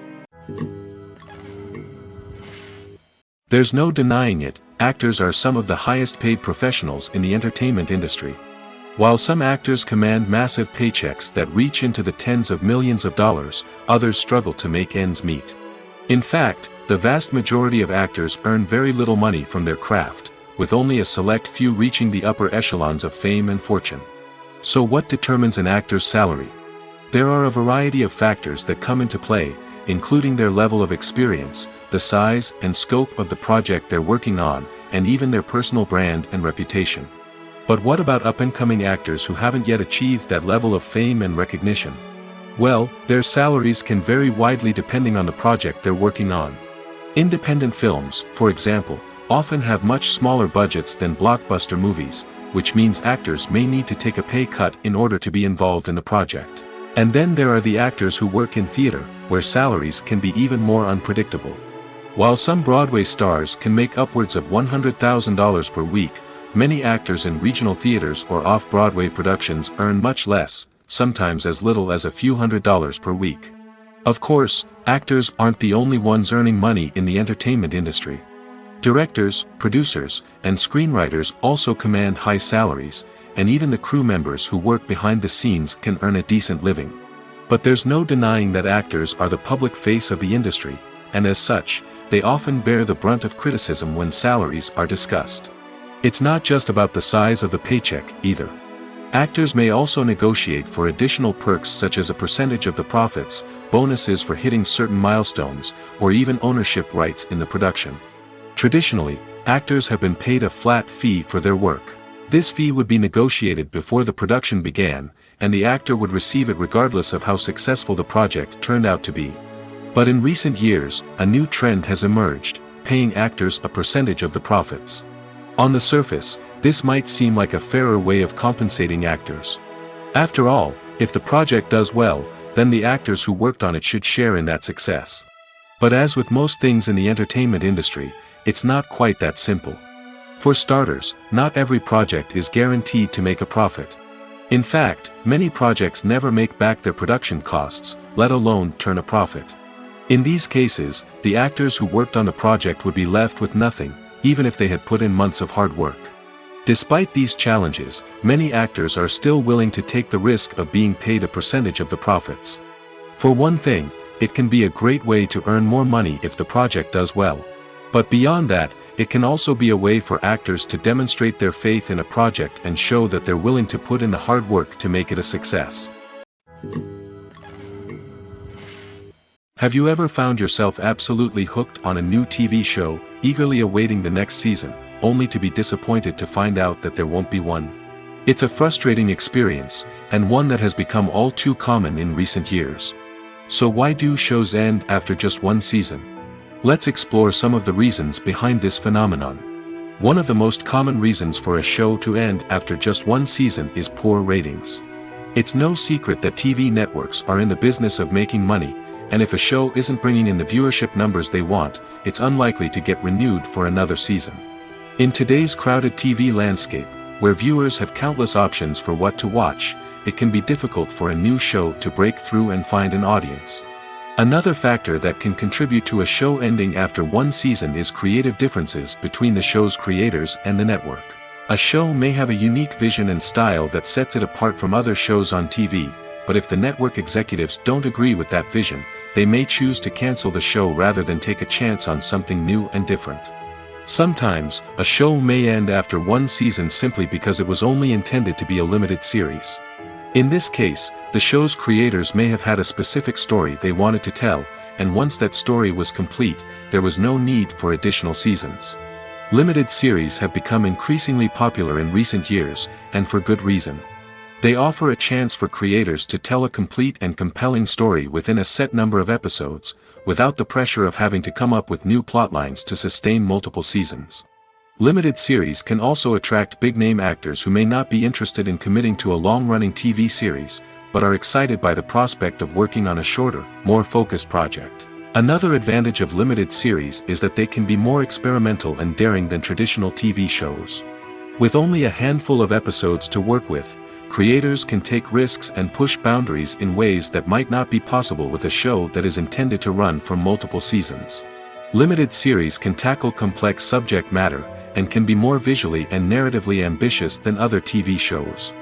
There's no denying it, actors are some of the highest paid professionals in the entertainment industry. While some actors command massive paychecks that reach into the tens of millions of dollars, others struggle to make ends meet. In fact, the vast majority of actors earn very little money from their craft, with only a select few reaching the upper echelons of fame and fortune. So what determines an actor's salary? There are a variety of factors that come into play, including their level of experience, the size and scope of the project they're working on, and even their personal brand and reputation. But what about up-and-coming actors who haven't yet achieved that level of fame and recognition? Well, their salaries can vary widely depending on the project they're working on. Independent films, for example, often have much smaller budgets than blockbuster movies, which means actors may need to take a pay cut in order to be involved in the project. And then there are the actors who work in theater, where salaries can be even more unpredictable. While some Broadway stars can make upwards of $100,000 per week, many actors in regional theaters or off-Broadway productions earn much less, sometimes as little as a few $100s per week. Of course, actors aren't the only ones earning money in the entertainment industry. Directors, producers, and screenwriters also command high salaries, and even the crew members who work behind the scenes can earn a decent living. But there's no denying that actors are the public face of the industry, and as such, they often bear the brunt of criticism when salaries are discussed. It's not just about the size of the paycheck, either. Actors may also negotiate for additional perks such as a percentage of the profits, bonuses for hitting certain milestones, or even ownership rights in the production. Traditionally, actors have been paid a flat fee for their work. This fee would be negotiated before the production began, and the actor would receive it regardless of how successful the project turned out to be. But in recent years, a new trend has emerged, paying actors a percentage of the profits. On the surface, this might seem like a fairer way of compensating actors. After all, if the project does well, then the actors who worked on it should share in that success. But as with most things in the entertainment industry, it's not quite that simple. For starters, not every project is guaranteed to make a profit. In fact, many projects never make back their production costs, let alone turn a profit. In these cases, the actors who worked on the project would be left with nothing, even if they had put in months of hard work. Despite these challenges, many actors are still willing to take the risk of being paid a percentage of the profits. For one thing, it can be a great way to earn more money if the project does well. But beyond that, it can also be a way for actors to demonstrate their faith in a project and show that they're willing to put in the hard work to make it a success. Have you ever found yourself absolutely hooked on a new TV show, eagerly awaiting the next season, only to be disappointed to find out that there won't be one? It's a frustrating experience, and one that has become all too common in recent years. So why do shows end after just one season? Let's explore some of the reasons behind this phenomenon. One of the most common reasons for a show to end after just one season is poor ratings. It's no secret that TV networks are in the business of making money, and if a show isn't bringing in the viewership numbers they want, it's unlikely to get renewed for another season. In today's crowded TV landscape, where viewers have countless options for what to watch, it can be difficult for a new show to break through and find an audience. Another factor that can contribute to a show ending after one season is creative differences between the show's creators and the network. A show may have a unique vision and style that sets it apart from other shows on TV, but if the network executives don't agree with that vision, they may choose to cancel the show rather than take a chance on something new and different. Sometimes, a show may end after one season simply because it was only intended to be a limited series. In this case, the show's creators may have had a specific story they wanted to tell, and once that story was complete, there was no need for additional seasons. Limited series have become increasingly popular in recent years, and for good reason. They offer a chance for creators to tell a complete and compelling story within a set number of episodes, without the pressure of having to come up with new plotlines to sustain multiple seasons. Limited series can also attract big-name actors who may not be interested in committing to a long-running TV series, but are excited by the prospect of working on a shorter, more focused project. Another advantage of limited series is that they can be more experimental and daring than traditional TV shows. With only a handful of episodes to work with, creators can take risks and push boundaries in ways that might not be possible with a show that is intended to run for multiple seasons. Limited series can tackle complex subject matter, and can be more visually and narratively ambitious than other TV shows.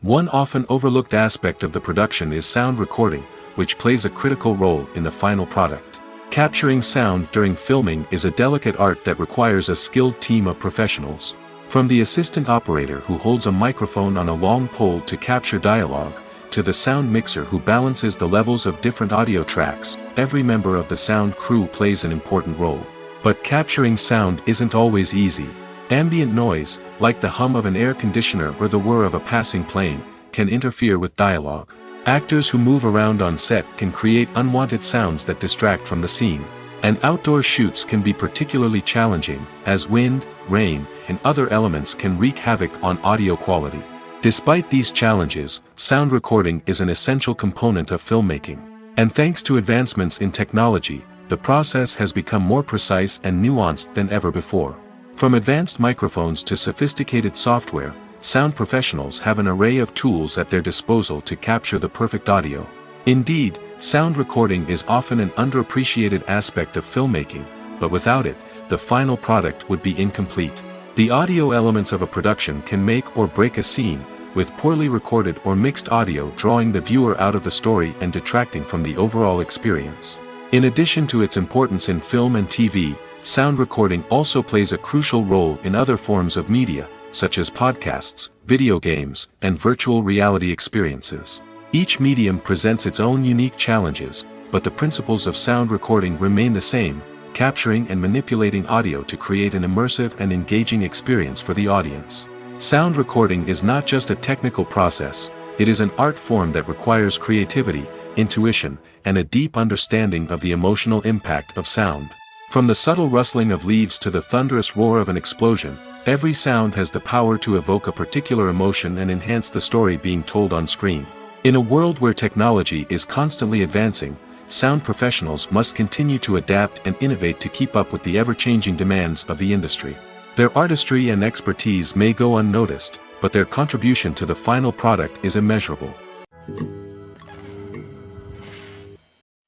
One often overlooked aspect of the production is sound recording, which plays a critical role in the final product. Capturing sound during filming is a delicate art that requires a skilled team of professionals. From the assistant operator who holds a microphone on a long pole to capture dialogue, to the sound mixer who balances the levels of different audio tracks, every member of the sound crew plays an important role. But capturing sound isn't always easy. Ambient noise, like the hum of an air conditioner or the whir of a passing plane, can interfere with dialogue. Actors who move around on set can create unwanted sounds that distract from the scene. And outdoor shoots can be particularly challenging, as wind, rain, and other elements can wreak havoc on audio quality. Despite these challenges, sound recording is an essential component of filmmaking. And thanks to advancements in technology, the process has become more precise and nuanced than ever before. From advanced microphones to sophisticated software, sound professionals have an array of tools at their disposal to capture the perfect audio. Indeed, sound recording is often an underappreciated aspect of filmmaking, but without it, the final product would be incomplete. The audio elements of a production can make or break a scene, with poorly recorded or mixed audio drawing the viewer out of the story and detracting from the overall experience. In addition to its importance in film and TV, sound recording also plays a crucial role in other forms of media, such as podcasts, video games, and virtual reality experiences. Each medium presents its own unique challenges, but the principles of sound recording remain the same, capturing and manipulating audio to create an immersive and engaging experience for the audience. Sound recording is not just a technical process, it is an art form that requires creativity, intuition, and a deep understanding of the emotional impact of sound. From the subtle rustling of leaves to the thunderous roar of an explosion, every sound has the power to evoke a particular emotion and enhance the story being told on screen. In a world where technology is constantly advancing, sound professionals must continue to adapt and innovate to keep up with the ever-changing demands of the industry. Their artistry and expertise may go unnoticed, but their contribution to the final product is immeasurable.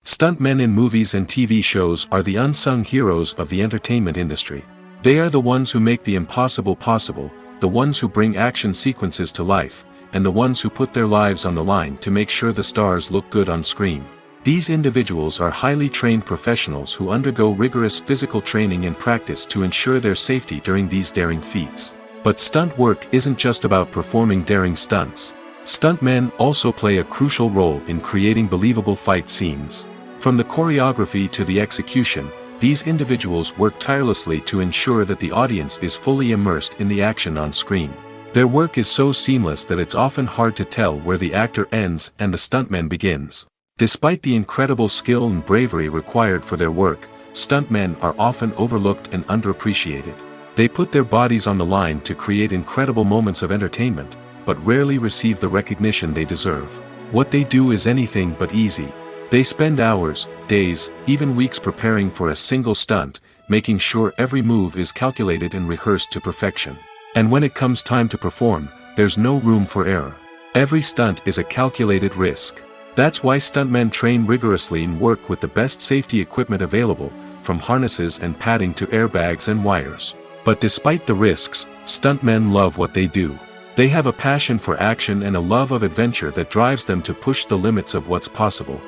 Stuntmen in movies and TV shows are the unsung heroes of the entertainment industry. They are the ones who make the impossible possible, the ones who bring action sequences to life, and the ones who put their lives on the line to make sure the stars look good on screen. These individuals are highly trained professionals who undergo rigorous physical training and practice to ensure their safety during these daring feats. But stunt work isn't just about performing daring stunts. Stuntmen also play a crucial role in creating believable fight scenes. From the choreography to the execution, these individuals work tirelessly to ensure that the audience is fully immersed in the action on screen. Their work is so seamless that it's often hard to tell where the actor ends and the stuntman begins. Despite the incredible skill and bravery required for their work, stuntmen are often overlooked and underappreciated. They put their bodies on the line to create incredible moments of entertainment, but rarely receive the recognition they deserve. What they do is anything but easy. They spend hours, days, even weeks preparing for a single stunt, making sure every move is calculated and rehearsed to perfection. And when it comes time to perform, there's no room for error. Every stunt is a calculated risk. That's why stuntmen train rigorously and work with the best safety equipment available, from harnesses and padding to airbags and wires. But despite the risks, stuntmen love what they do. They have a passion for action and a love of adventure that drives them to push the limits of what's possible.